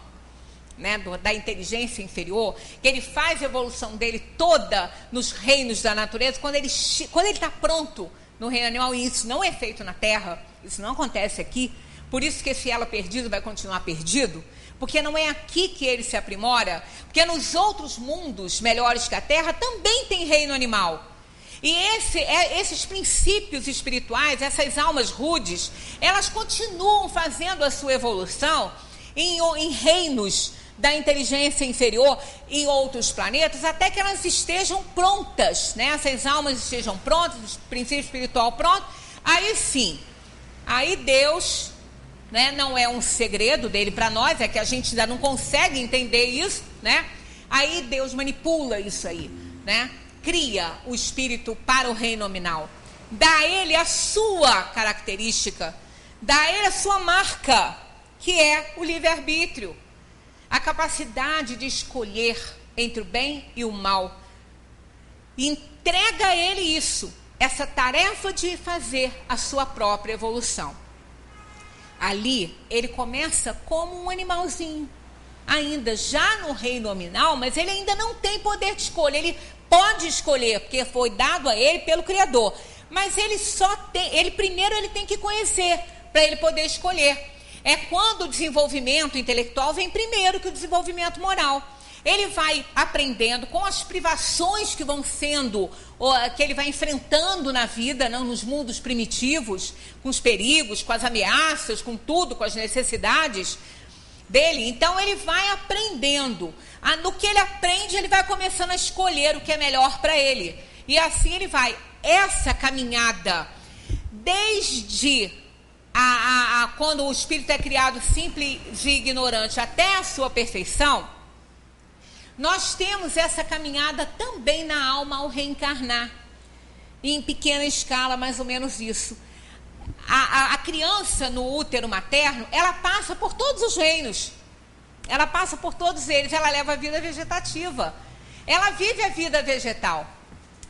né, da inteligência inferior, que ele faz a evolução dele toda nos reinos da natureza, quando ele está pronto no reino animal, e isso não é feito na Terra, isso não acontece aqui, por isso que esse elo perdido vai continuar perdido, porque não é aqui que ele se aprimora, porque nos outros mundos melhores que a Terra também tem reino animal. E esses princípios espirituais, essas almas rudes, elas continuam fazendo a sua evolução em reinos da inteligência inferior em outros planetas, até que elas estejam prontas, né? Essas almas estejam prontas, o princípio espiritual pronto, aí sim, aí Deus, né, não é um segredo dele para nós, é que a gente ainda não consegue entender isso, né? Aí Deus manipula isso aí, né? Cria o espírito para o reino nominal, dá a ele a sua característica, dá a ele a sua marca, que é o livre-arbítrio, a capacidade de escolher entre o bem e o mal. Entrega a ele isso, essa tarefa de fazer a sua própria evolução. Ali, ele começa como um animalzinho, ainda já no reino nominal, mas ele ainda não tem poder de escolha. Ele pode escolher, porque foi dado a ele pelo Criador, mas ele só tem, primeiro ele tem que conhecer, para ele poder escolher. É quando o desenvolvimento intelectual vem primeiro que o desenvolvimento moral. Ele vai aprendendo com as privações que vão sendo, que ele vai enfrentando na vida, não, nos mundos primitivos, com os perigos, com as ameaças, com tudo, com as necessidades dele. Então ele vai aprendendo. No que ele aprende, ele vai começando a escolher o que é melhor para ele. E assim ele vai. Essa caminhada, desde quando o espírito é criado simples e ignorante até a sua perfeição, nós temos essa caminhada também na alma ao reencarnar. E em pequena escala, mais ou menos isso. A criança no útero materno, ela passa por todos os reinos. Ela passa por todos eles. Ela leva a vida vegetativa. Ela vive a vida vegetal.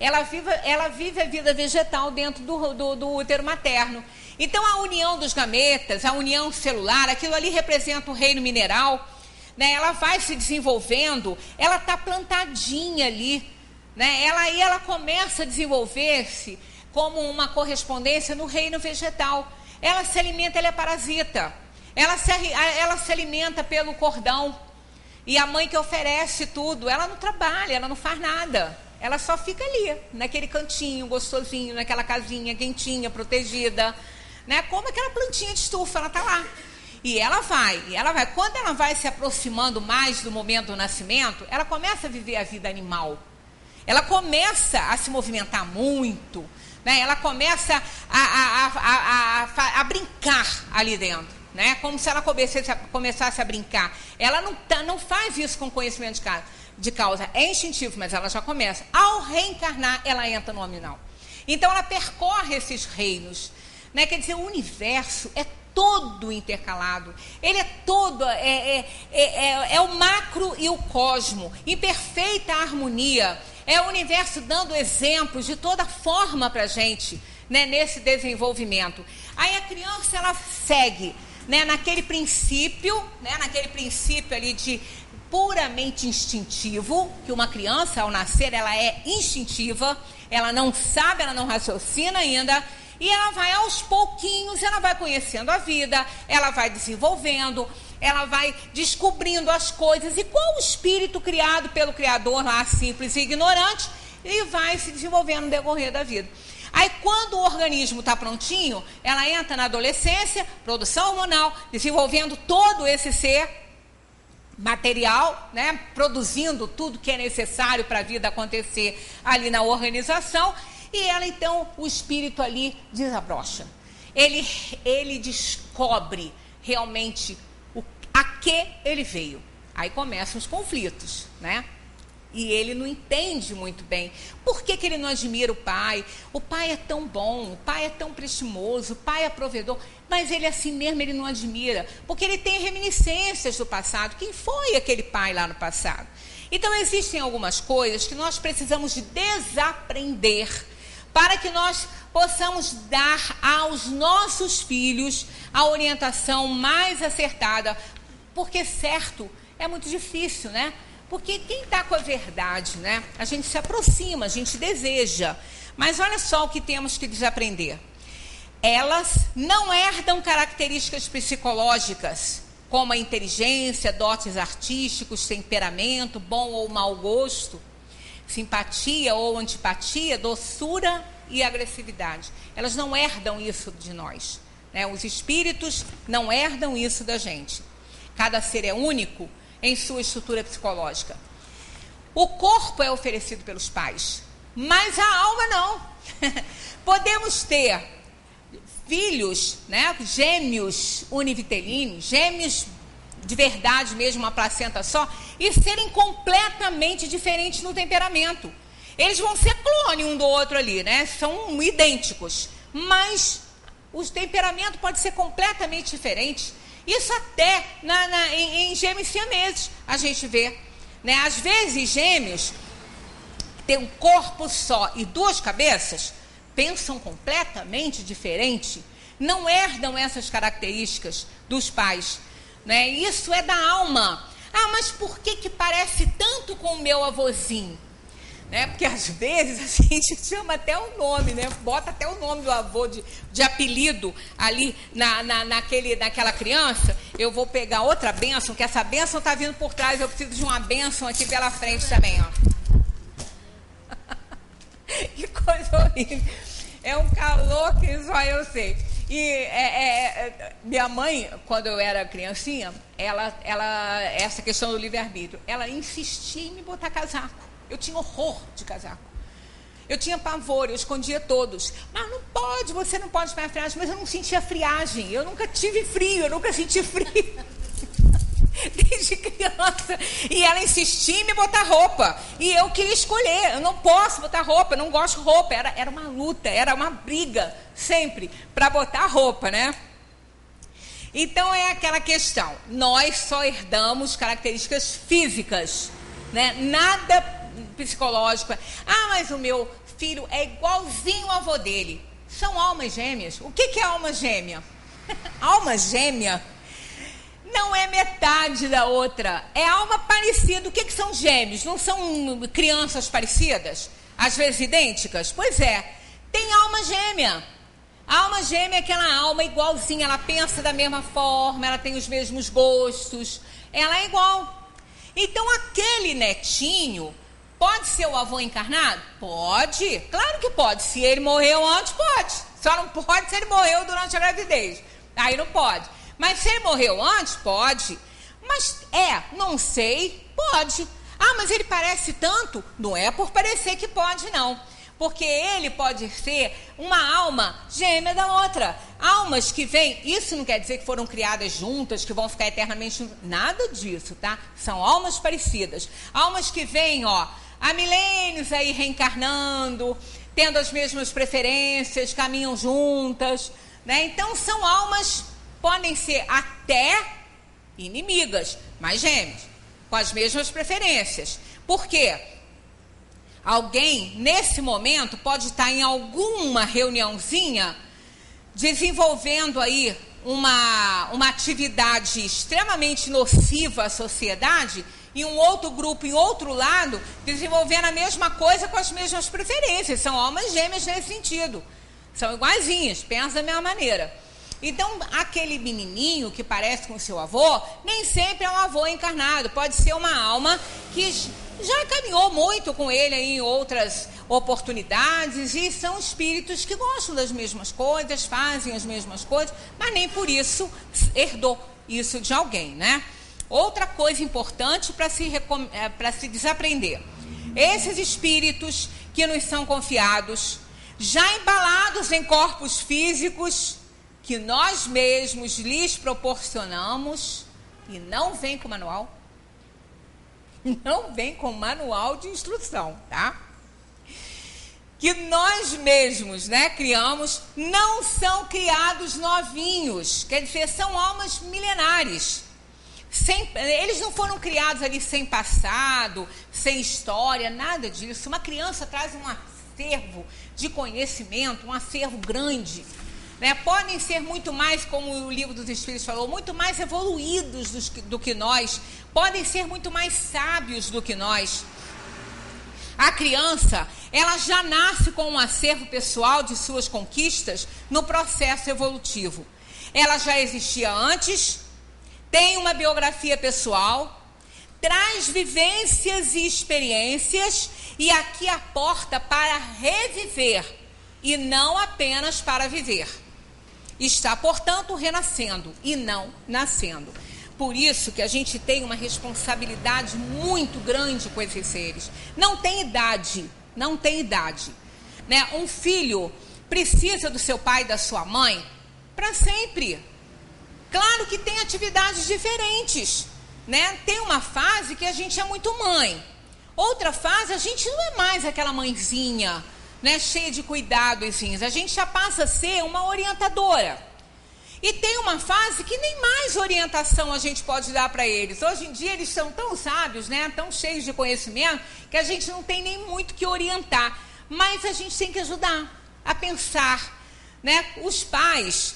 Ela vive a vida vegetal dentro do útero materno. Então, a união dos gametas, a união celular, aquilo ali representa o reino mineral, né? Ela vai se desenvolvendo, ela está plantadinha ali, né? Ela começa a desenvolver-se como uma correspondência no reino vegetal. Ela se alimenta, ela é parasita. Ela se alimenta pelo cordão. E a mãe que oferece tudo, ela não trabalha, ela não faz nada. Ela só fica ali, naquele cantinho gostosinho, naquela casinha quentinha, protegida, né? Como aquela plantinha de estufa, ela está lá. E ela vai. Quando ela vai se aproximando mais do momento do nascimento, ela começa a viver a vida animal. Ela começa a se movimentar muito, né? Ela começa a brincar ali dentro, né? Como se ela começasse a brincar. Ela não faz isso com conhecimento de causa, é instintivo, mas ela já começa. Ao reencarnar, ela entra no nominal. Então, ela percorre esses reinos, né? Quer dizer, o universo é todo intercalado. Ele é todo, é o macro e o cosmo, em perfeita harmonia. É o universo dando exemplos de toda forma para a gente, né, nesse desenvolvimento. Aí a criança, ela segue, né, naquele princípio ali de puramente instintivo, que uma criança, ao nascer, ela é instintiva, ela não sabe, ela não raciocina ainda, e ela vai aos pouquinhos, ela vai conhecendo a vida, ela vai desenvolvendo, ela vai descobrindo as coisas, e qual o espírito criado pelo Criador lá, simples e ignorante, e vai se desenvolvendo no decorrer da vida. Aí, quando o organismo está prontinho, ela entra na adolescência, produção hormonal, desenvolvendo todo esse ser material, né, produzindo tudo que é necessário para a vida acontecer ali na organização, e ela, então, o espírito ali desabrocha. Ele descobre realmente a que ele veio. Aí começam os conflitos, né? E ele não entende muito bem. Por que ele não admira o pai? O pai é tão bom, o pai é tão prestimoso, o pai é provedor. Mas ele assim mesmo, ele não admira. Porque ele tem reminiscências do passado. Quem foi aquele pai lá no passado? Então, existem algumas coisas que nós precisamos de desaprender para que nós possamos dar aos nossos filhos a orientação mais acertada. Porque certo é muito difícil, né? Porque quem está com a verdade, né? A gente se aproxima, a gente deseja. Mas olha só o que temos que desaprender. Elas não herdam características psicológicas, como a inteligência, dotes artísticos, temperamento, bom ou mau gosto, simpatia ou antipatia, doçura e agressividade. Elas não herdam isso de nós, né? Os espíritos não herdam isso da gente. Cada ser é único em sua estrutura psicológica. O corpo é oferecido pelos pais, mas a alma não. Podemos ter filhos, né, gêmeos univitelinos, gêmeos de verdade mesmo, uma placenta só, e serem completamente diferentes no temperamento. Eles vão ser clone um do outro ali, né? São idênticos, mas o temperamento pode ser completamente diferente. Isso até em gêmeos siameses a gente vê, né? Às vezes gêmeos têm um corpo só e duas cabeças, pensam completamente diferente, não herdam essas características dos pais, né? Isso é da alma. Ah, mas por que parece tanto com o meu avôzinho? Né? Porque às vezes a gente chama até o nome, né? Bota até o nome do avô de apelido ali naquela criança. Eu vou pegar outra bênção, que essa bênção está vindo por trás, eu preciso de uma bênção aqui pela frente também, ó. Que coisa horrível. É um calor que só eu sei. E minha mãe, quando eu era criancinha, essa questão do livre-arbítrio, ela insistia em me botar casaco. Eu tinha horror de casaco. Eu tinha pavor, eu escondia todos. Mas não pode, você não pode pegar friagem. Mas eu não sentia friagem. Eu nunca tive frio, eu nunca senti frio. Desde criança. E ela insistia em me botar roupa. E eu queria escolher. Eu não posso botar roupa, eu não gosto de roupa. Era uma luta, era uma briga, sempre, para botar roupa, né? Então é aquela questão. Nós só herdamos características físicas, né? Nada psicológico. Ah, mas o meu filho é igualzinho ao avô dele. São almas gêmeas. O que é alma gêmea? Alma gêmea não é metade da outra. É alma parecida. O que são gêmeos? Não são crianças parecidas? Às vezes idênticas? Pois é. Tem alma gêmea. A alma gêmea é aquela alma igualzinha. Ela pensa da mesma forma, ela tem os mesmos gostos. Ela é igual. Então aquele netinho pode ser o avô encarnado? Pode, claro que pode. Se ele morreu antes, pode. Só não pode se ele morreu durante a gravidez. Aí não pode. Mas se ele morreu antes, pode. Mas não sei, pode. Ah, mas ele parece tanto? Não é por parecer que pode, não. Porque ele pode ser uma alma gêmea da outra. Almas que vêm, isso não quer dizer que foram criadas juntas, que vão ficar eternamente juntas. Nada disso, tá? São almas parecidas. Almas que vêm, há milênios aí reencarnando, tendo as mesmas preferências, caminham juntas, né? Então são almas, podem ser até inimigas, mas gêmeos, com as mesmas preferências. Por quê? Alguém, nesse momento, pode estar em alguma reuniãozinha desenvolvendo aí uma atividade extremamente nociva à sociedade, e um outro grupo, em outro lado, desenvolvendo a mesma coisa com as mesmas preferências. São almas gêmeas nesse sentido. São iguaizinhas, pensam da mesma maneira. Então, aquele menininho que parece com o seu avô, nem sempre é um avô encarnado. Pode ser uma alma que já caminhou muito com ele em outras oportunidades, e são espíritos que gostam das mesmas coisas, fazem as mesmas coisas, mas nem por isso herdou isso de alguém, né? Outra coisa importante para se desaprender. Esses espíritos que nos são confiados, já embalados em corpos físicos, que nós mesmos lhes proporcionamos, e não vem com manual. Não vem com manual de instrução, tá? Que nós mesmos, né, criamos, não são criados novinhos. Quer dizer, são almas milenares. Eles não foram criados ali sem passado, sem história, nada disso. Uma criança traz um acervo de conhecimento, um acervo grande, né? Podem ser muito mais, como o Livro dos Espíritos falou, muito mais evoluídos do que nós, podem ser muito mais sábios do que nós. A criança, ela já nasce com um acervo pessoal de suas conquistas no processo evolutivo. Ela já existia antes, tem uma biografia pessoal, traz vivências e experiências, e aqui a porta para reviver, e não apenas para viver. Está, portanto, renascendo e não nascendo. por isso que a gente tem uma responsabilidade muito grande com esses seres. Não tem idade, não tem idade. Né? Um filho precisa do seu pai e da sua mãe para sempre. Claro que tem atividades diferentes. Né? Tem uma fase que a gente é muito mãe. Outra fase, a gente não é mais aquela mãezinha, né, cheia de cuidadozinhos. A gente já passa a ser uma orientadora. E tem uma fase que nem mais orientação a gente pode dar para eles. Hoje em dia eles são tão sábios, né, tão cheios de conhecimento, que a gente não tem nem muito que orientar. Mas a gente tem que ajudar a pensar. Né? Os pais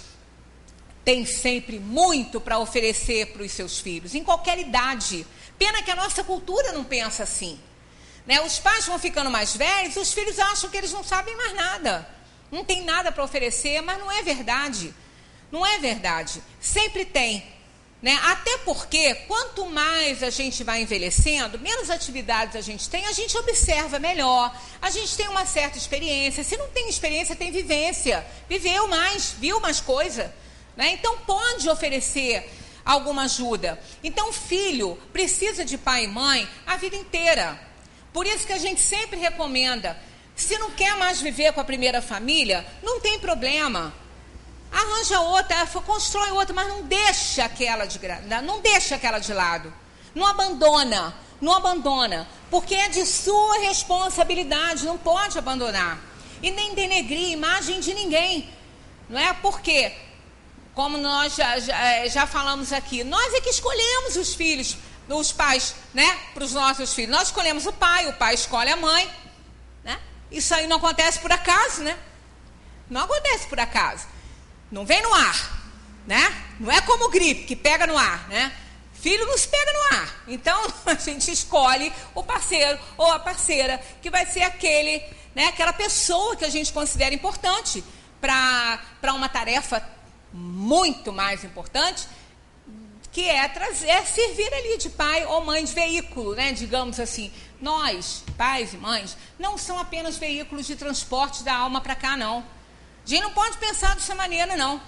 têm sempre muito para oferecer para os seus filhos, em qualquer idade. Pena que a nossa cultura não pensa assim. Né? Os pais vão ficando mais velhos, os filhos acham que eles não sabem mais nada. Não tem nada para oferecer, mas não é verdade. Não é verdade. Sempre tem. Né? Até porque, quanto mais a gente vai envelhecendo, menos atividades a gente observa melhor, a gente tem uma certa experiência. Se não tem experiência, tem vivência. Viveu mais, viu mais coisa. Né? Então, pode oferecer alguma ajuda. Então, o filho precisa de pai e mãe a vida inteira. Por isso que a gente sempre recomenda, se não quer mais viver com a primeira família, não tem problema. Arranja outra, constrói outra, mas não deixa aquela de lado. Não abandona, porque é de sua responsabilidade, não pode abandonar. E nem denegrir a imagem de ninguém. Não é? Porque, como nós já falamos aqui, nós é que escolhemos os filhos, os pais, né, para os nossos filhos. Nós escolhemos o pai escolhe a mãe. Né? Isso aí não acontece por acaso, né? Não acontece por acaso. Não vem no ar, né? Não é como gripe, que pega no ar, né? Filho não se pega no ar. Então, a gente escolhe o parceiro ou a parceira, que vai ser aquela pessoa que a gente considera importante para uma tarefa muito mais importante, que é servir ali de pai ou mãe de veículo, né? Digamos assim. Nós, pais e mães, não são apenas veículos de transporte da alma para cá, não. A gente não pode pensar dessa maneira, não.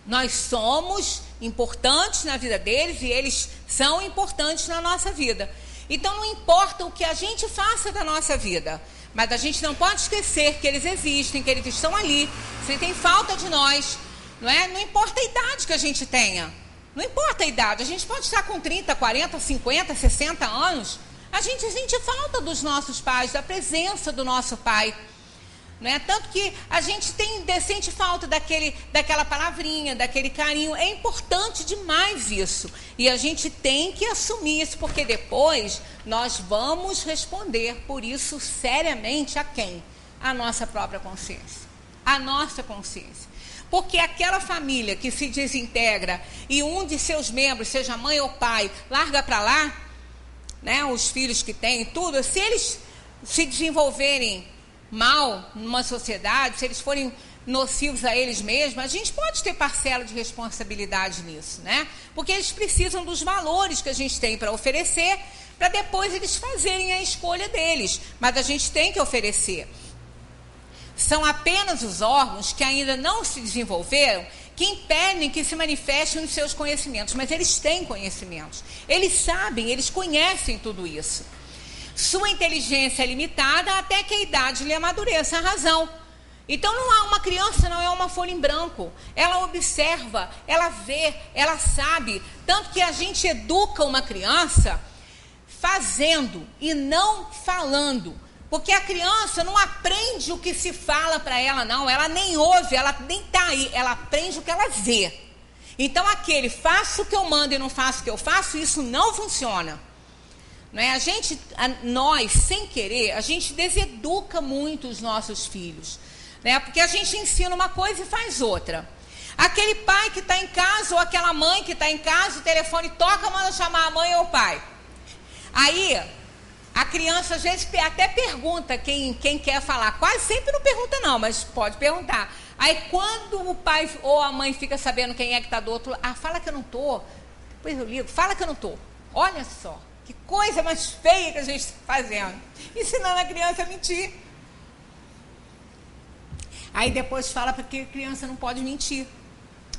Nós somos importantes na vida deles e eles são importantes na nossa vida. Então, não importa o que a gente faça da nossa vida, mas a gente não pode esquecer que eles existem, que eles estão ali, sentem falta de nós. Não é? Não importa a idade que a gente tenha. Não importa a idade. A gente pode estar com 30, 40, 50, 60 anos. A gente sente falta dos nossos pais, da presença do nosso pai. Né? Tanto que a gente sente falta daquela palavrinha, daquele carinho. É importante demais isso. E a gente tem que assumir isso, porque depois nós vamos responder por isso seriamente a quem? A nossa própria consciência. A nossa consciência. Porque aquela família que se desintegra e um de seus membros, seja mãe ou pai, larga para lá, né, os filhos que têm, tudo, se eles se desenvolverem mal numa sociedade, se eles forem nocivos a eles mesmos, a gente pode ter parcela de responsabilidade nisso, né? Porque eles precisam dos valores que a gente tem para oferecer, para depois eles fazerem a escolha deles. Mas a gente tem que oferecer. São apenas os órgãos que ainda não se desenvolveram que impedem que se manifestem os seus conhecimentos. Mas eles têm conhecimentos. Eles sabem, eles conhecem tudo isso. Sua inteligência é limitada até que a idade lhe amadureça a razão. Então, uma criança não é uma folha em branco. Ela observa, ela vê, ela sabe. Tanto que a gente educa uma criança fazendo e não falando. Porque a criança não aprende o que se fala para ela, não. Ela nem ouve, ela nem está aí. Ela aprende o que ela vê. Então, faço o que eu mando e não faço o que eu faço, isso não funciona. Não é? Nós, sem querer, a gente deseduca muito os nossos filhos. Né? Porque a gente ensina uma coisa e faz outra. Aquele pai que está em casa ou aquela mãe que está em casa, o telefone toca, manda chamar a mãe ou o pai. Aí, a criança às vezes até pergunta quem quer falar. Quase sempre não pergunta não, mas pode perguntar. Aí quando o pai ou a mãe fica sabendo quem é que está do outro lado, fala que eu não estou. Depois eu ligo, fala que eu não estou. Olha só, que coisa mais feia que a gente está fazendo. Ensinando a criança a mentir. Aí depois fala porque a criança não pode mentir.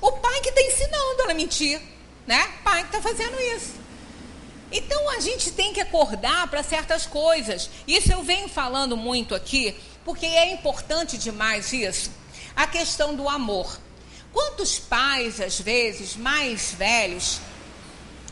O pai que está ensinando ela a mentir. né? Pai que está fazendo isso. Então a gente tem que acordar para certas coisas. Isso eu venho falando muito aqui, porque é importante demais isso. A questão do amor. Quantos pais, às vezes, mais velhos,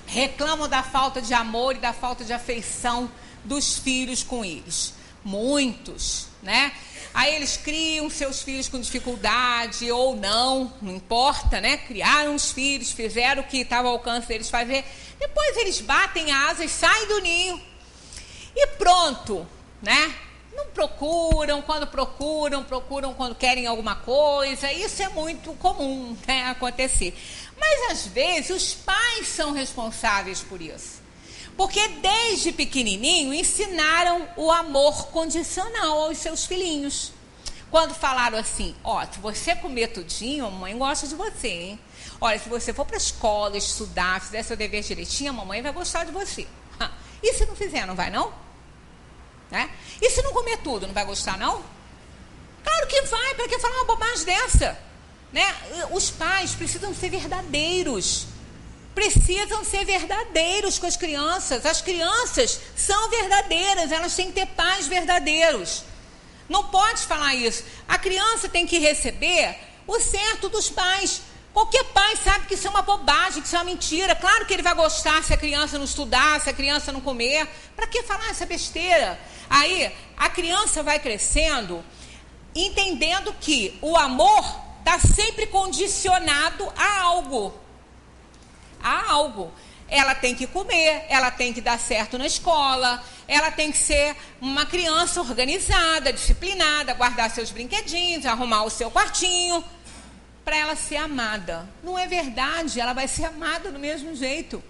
reclamam da falta de amor e da falta de afeição dos filhos com eles? Muitos, né? Aí eles criam seus filhos com dificuldade ou não importa, né? Criaram os filhos, fizeram o que estava ao alcance deles fazer. Depois eles batem asas, saem do ninho e pronto, né? Não procuram quando querem alguma coisa. Isso é muito comum, né, acontecer. Mas às vezes os pais são responsáveis por isso. Porque desde pequenininho ensinaram o amor condicional aos seus filhinhos. Quando falaram assim, ó, se você comer tudinho, a mamãe gosta de você, hein? Olha, se você for para a escola, estudar, fizer seu dever direitinho, a mamãe vai gostar de você. E se não fizer, não vai não? Né? E se não comer tudo, não vai gostar não? Claro que vai, para que falar uma bobagem dessa? Né? Os pais precisam ser verdadeiros. Precisam ser verdadeiros com as crianças. As crianças são verdadeiras, elas têm que ter pais verdadeiros. Não pode falar isso. A criança tem que receber o certo dos pais. Qualquer pai sabe que isso é uma bobagem, que isso é uma mentira. Claro que ele vai gostar se a criança não estudar, se a criança não comer. Para que falar essa besteira? Aí a criança vai crescendo, entendendo que o amor está sempre condicionado a algo. A algo. Ela tem que comer, ela tem que dar certo na escola, ela tem que ser uma criança organizada, disciplinada, guardar seus brinquedinhos, arrumar o seu quartinho, para ela ser amada. Não é verdade, ela vai ser amada do mesmo jeito.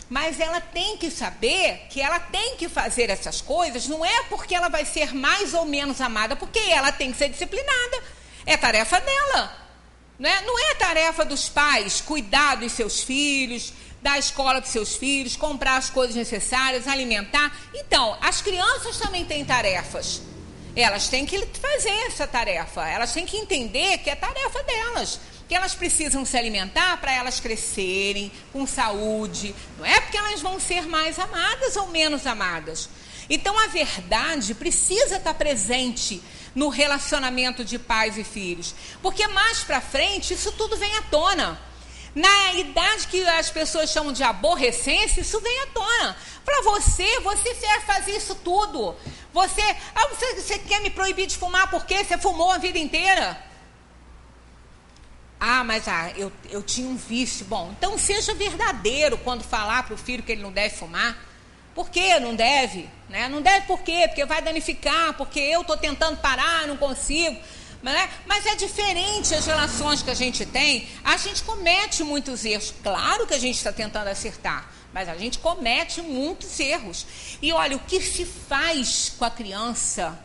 Mas ela tem que saber que ela tem que fazer essas coisas, não é porque ela vai ser mais ou menos amada, porque ela tem que ser disciplinada. É tarefa dela. Né? Não é tarefa dos pais cuidar dos seus filhos, dar escola para os seus filhos, comprar as coisas necessárias, alimentar. Então, as crianças também têm tarefas. Elas têm que fazer essa tarefa. Elas têm que entender que é tarefa delas. Que elas precisam se alimentar para elas crescerem com saúde. Não é porque elas vão ser mais amadas ou menos amadas. Então, a verdade precisa estar presente no relacionamento de pais e filhos. Porque mais para frente, isso tudo vem à tona. Na idade que as pessoas chamam de aborrecência, isso vem à tona. Para você quer fazer isso tudo. Você quer me proibir de fumar porque você fumou a vida inteira? Mas eu tinha um vício. Bom, então seja verdadeiro quando falar para o filho que ele não deve fumar. Por que não deve? Né? Não deve por quê? Porque vai danificar, porque eu estou tentando parar, não consigo. Né? Mas é diferente as relações que a gente tem. A gente comete muitos erros. Claro que a gente está tentando acertar, mas a gente comete muitos erros. E olha, o que se faz com a criança,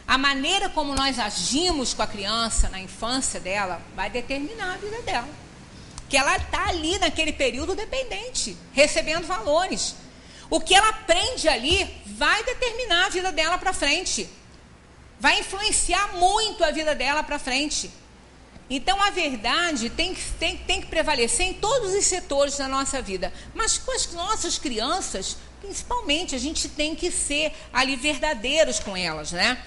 a maneira como nós agimos com a criança na infância dela, vai determinar a vida dela. Que ela está ali naquele período dependente, recebendo valores. O que ela aprende ali vai determinar a vida dela para frente. Vai influenciar muito a vida dela para frente. Então, a verdade tem que prevalecer em todos os setores da nossa vida. Mas com as nossas crianças, principalmente, a gente tem que ser ali verdadeiros com elas, né?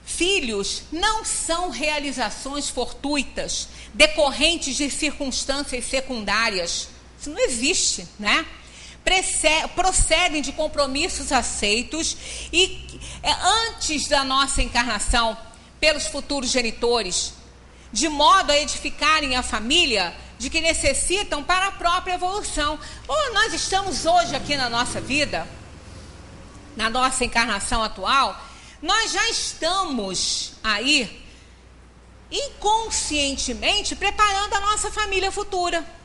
Filhos não são realizações fortuitas, decorrentes de circunstâncias secundárias. Isso não existe, né? Procedem de compromissos aceitos e antes da nossa encarnação pelos futuros genitores, de modo a edificarem a família de que necessitam para a própria evolução. Nós estamos hoje aqui na nossa vida, na nossa encarnação atual, nós já estamos aí inconscientemente preparando a nossa família futura.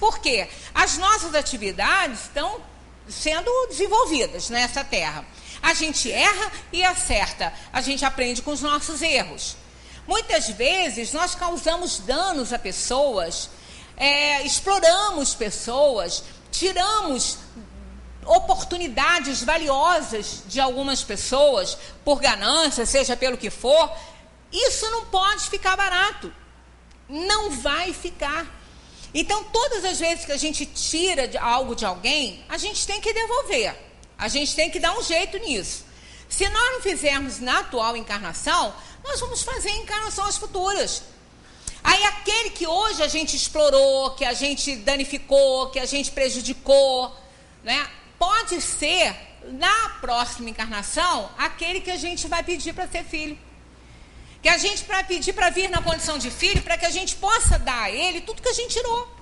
Por quê? As nossas atividades estão sendo desenvolvidas nessa terra. A gente erra e acerta. A gente aprende com os nossos erros. Muitas vezes nós causamos danos a pessoas, exploramos pessoas, tiramos oportunidades valiosas de algumas pessoas por ganância, seja pelo que for. Isso não pode ficar barato. não vai ficar. Então, todas as vezes que a gente tira algo de alguém, a gente tem que devolver. A gente tem que dar um jeito nisso. Se nós não fizermos na atual encarnação, nós vamos fazer em encarnações futuras. Aí aquele que hoje a gente explorou, que a gente danificou, que a gente prejudicou, né, pode ser, na próxima encarnação, aquele que a gente vai pedir para ser filho. Que a gente vai pedir para vir na condição de filho, para que a gente possa dar a ele tudo que a gente tirou.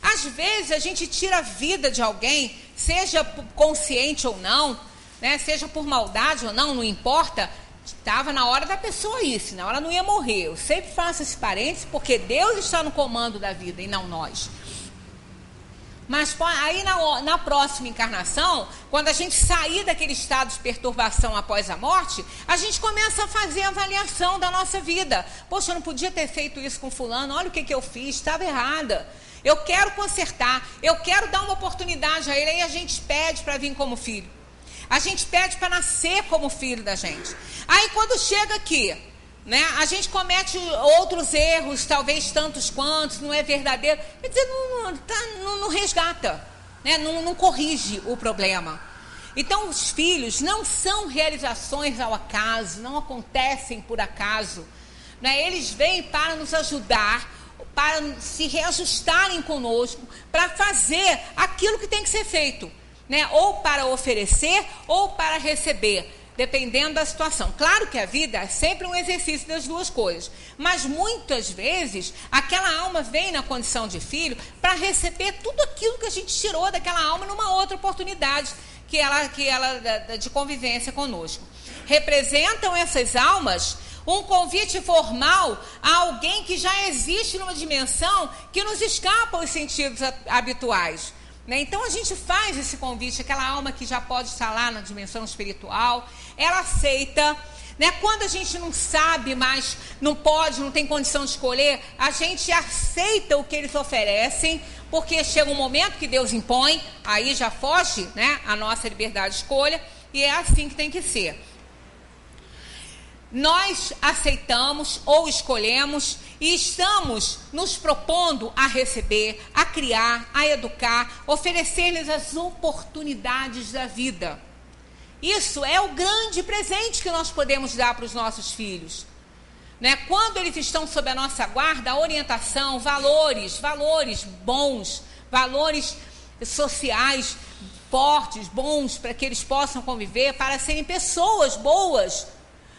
Às vezes a gente tira a vida de alguém, seja consciente ou não, né, seja por maldade ou não, não importa. Estava na hora da pessoa ir, senão ela não ia morrer. Eu sempre faço esse parênteses, porque Deus está no comando da vida e não nós. Mas aí na próxima encarnação, quando a gente sair daquele estado de perturbação após a morte, a gente começa a fazer a avaliação da nossa vida. Poxa, eu não podia ter feito isso com fulano, olha o que eu fiz, estava errada. Eu quero consertar, eu quero dar uma oportunidade a ele, aí a gente pede para vir como filho. A gente pede para nascer como filho da gente. Aí quando chega aqui, né, a gente comete outros erros, talvez tantos quantos, não é verdadeiro. Quer dizer, não resgata, né, não corrige o problema. Então os filhos não são realizações ao acaso, não acontecem por acaso, né? Eles vêm para nos ajudar, para se reajustarem conosco, para fazer aquilo que tem que ser feito. Né? Ou para oferecer ou para receber, dependendo da situação. Claro que a vida é sempre um exercício das duas coisas, mas muitas vezes aquela alma vem na condição de filho para receber tudo aquilo que a gente tirou daquela alma numa outra oportunidade que ela de convivência conosco. Representam essas almas um convite formal a alguém que já existe numa dimensão que nos escapa aos sentidos habituais. Então a gente faz esse convite, aquela alma que já pode estar lá na dimensão espiritual, ela aceita, né? Quando a gente não sabe mais, não pode, não tem condição de escolher, a gente aceita o que eles oferecem, porque chega um momento que Deus impõe, aí já foge, né, a nossa liberdade de escolha, e é assim que tem que ser. Nós aceitamos ou escolhemos e estamos nos propondo a receber, a criar, a educar, oferecer-lhes as oportunidades da vida. Isso é o grande presente que nós podemos dar para os nossos filhos. Né? Quando eles estão sob a nossa guarda, a orientação, valores bons, valores sociais fortes, bons, para que eles possam conviver, para serem pessoas boas.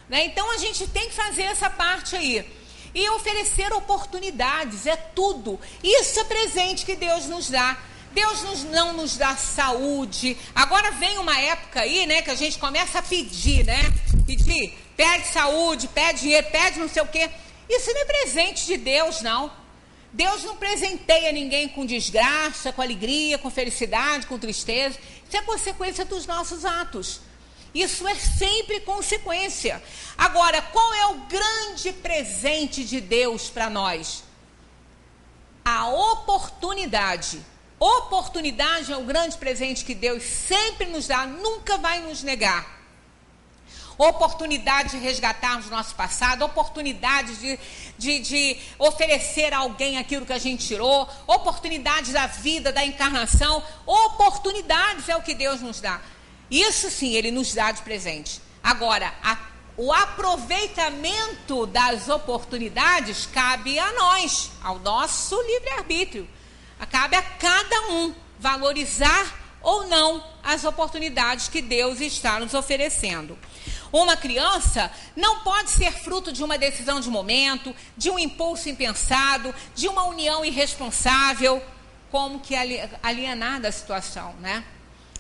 Né? Então a gente tem que fazer essa parte aí. E oferecer oportunidades, é tudo. Isso é presente que Deus nos dá. Deus não nos dá saúde. Agora vem uma época aí, né, que a gente começa a pedir, né? Pedir, pede saúde, pede dinheiro, pede não sei o quê. Isso não é presente de Deus, não. Deus não presenteia ninguém com desgraça, com alegria, com felicidade, com tristeza. Isso é consequência dos nossos atos. Isso é sempre consequência. Agora, qual é o grande presente de Deus para nós? A oportunidade. Oportunidade é o grande presente que Deus sempre nos dá, nunca vai nos negar. Oportunidade de resgatarmos o nosso passado, oportunidade de oferecer a alguém aquilo que a gente tirou, oportunidades da vida, da encarnação, oportunidades é o que Deus nos dá. Isso sim, Ele nos dá de presente. Agora, o aproveitamento das oportunidades cabe a nós, ao nosso livre-arbítrio. Cabe a cada um valorizar ou não as oportunidades que Deus está nos oferecendo. Uma criança não pode ser fruto de uma decisão de momento, de um impulso impensado, de uma união irresponsável, como que alienar da situação, né?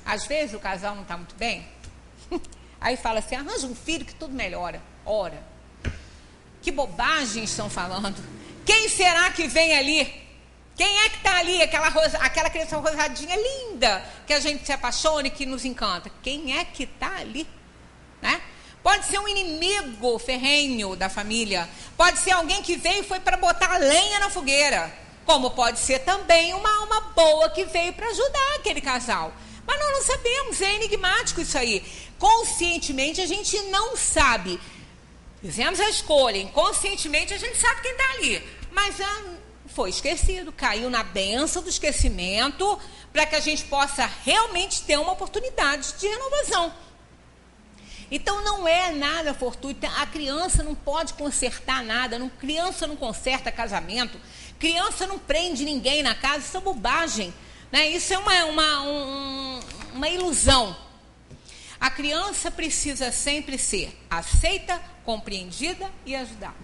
Às vezes o casal não está muito bem, aí fala assim, arranja um filho que tudo melhora. Ora, que bobagem estão falando. Quem será que vem ali? Quem é que está ali? Aquela criança rosadinha linda, que a gente se apaixona e que nos encanta. Quem é que está ali? Né? Pode ser um inimigo ferrenho da família. Pode ser alguém que veio e foi para botar lenha na fogueira. Como pode ser também uma alma boa que veio para ajudar aquele casal. Mas nós não sabemos, é enigmático isso aí. Conscientemente a gente não sabe Fizemos a escolha, inconscientemente a gente sabe quem está ali, mas foi esquecido, caiu na bênção do esquecimento, para que a gente possa realmente ter uma oportunidade de renovação. Então não é nada fortuito, a criança não pode consertar nada, criança não conserta casamento, criança não prende ninguém na casa, isso é bobagem, né? Isso é uma ilusão. A criança precisa sempre ser aceita, compreendida e ajudada.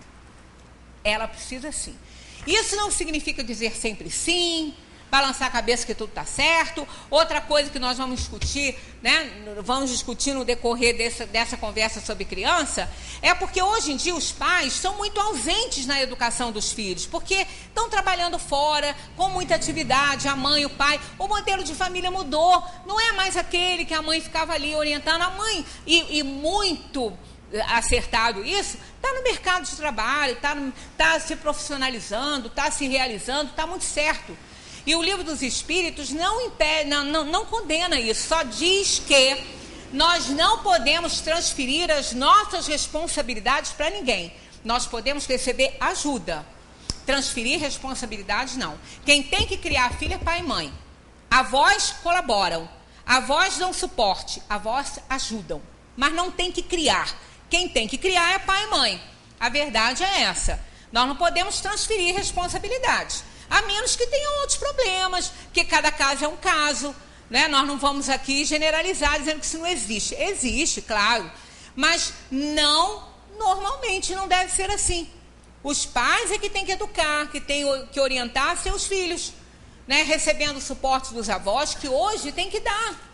Ela precisa sim. Isso não significa dizer sempre sim, balançar a cabeça que tudo está certo. Outra coisa que nós vamos discutir, né? Vamos discutir no decorrer dessa conversa sobre criança, é porque hoje em dia os pais são muito ausentes na educação dos filhos, porque estão trabalhando fora, com muita atividade, a mãe, o pai, o modelo de família mudou, não é mais aquele que a mãe ficava ali orientando a mãe, e muito acertado isso, está no mercado de trabalho, está se profissionalizando, está se realizando, está muito certo. E o Livro dos Espíritos não condena isso, só diz que nós não podemos transferir as nossas responsabilidades para ninguém. Nós podemos receber ajuda. Transferir responsabilidades, não. Quem tem que criar filho é pai e mãe. Avós colaboram, avós dão suporte, avós ajudam, mas não tem que criar. Quem tem que criar é pai e mãe. A verdade é essa. Nós não podemos transferir responsabilidades, a menos que tenham outros problemas, que cada caso é um caso, né? Nós não vamos aqui generalizar dizendo que isso não existe. Existe, claro, mas normalmente não deve ser assim. Os pais é que têm que educar, que têm que orientar seus filhos, né? Recebendo o suporte dos avós, que hoje tem que dar.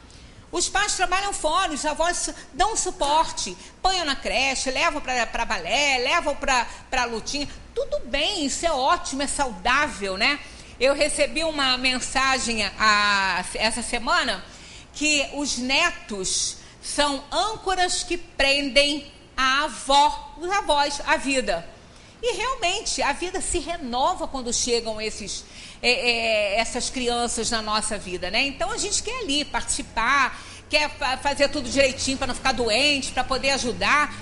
Os pais trabalham fora, os avós dão suporte, ponham na creche, levam para balé, levam para lutinha. Tudo bem, isso é ótimo, é saudável, né? Eu recebi uma mensagem essa semana que os netos são âncoras que prendem a avó, os avós, a vida. E realmente a vida se renova quando chegam essas crianças na nossa vida, né? Então a gente quer ali participar, quer fazer tudo direitinho para não ficar doente, para poder ajudar.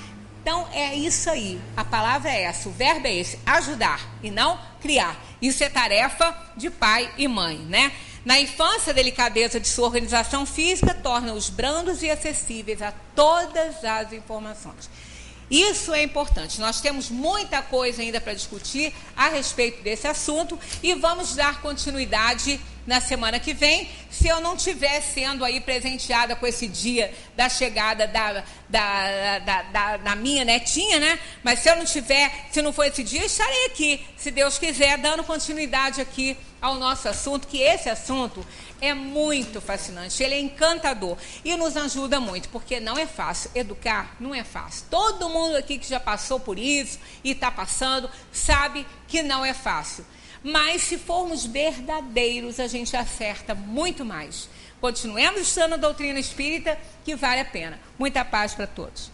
Então é isso aí, a palavra é essa, o verbo é esse, ajudar e não criar. Isso é tarefa de pai e mãe, né? Na infância, a delicadeza de sua organização física torna-os brandos e acessíveis a todas as informações. Isso é importante. Nós temos muita coisa ainda para discutir a respeito desse assunto e vamos dar continuidade na semana que vem, se eu não estiver sendo aí presenteada com esse dia da chegada da minha netinha, né? Mas se eu não tiver, se não for esse dia, estarei aqui, se Deus quiser, dando continuidade aqui ao nosso assunto, que esse assunto é muito fascinante, ele é encantador e nos ajuda muito, porque não é fácil, educar não é fácil. Todo mundo aqui que já passou por isso e está passando, sabe que não é fácil. Mas se formos verdadeiros, a gente acerta muito mais. Continuemos estudando a doutrina espírita, que vale a pena. Muita paz para todos.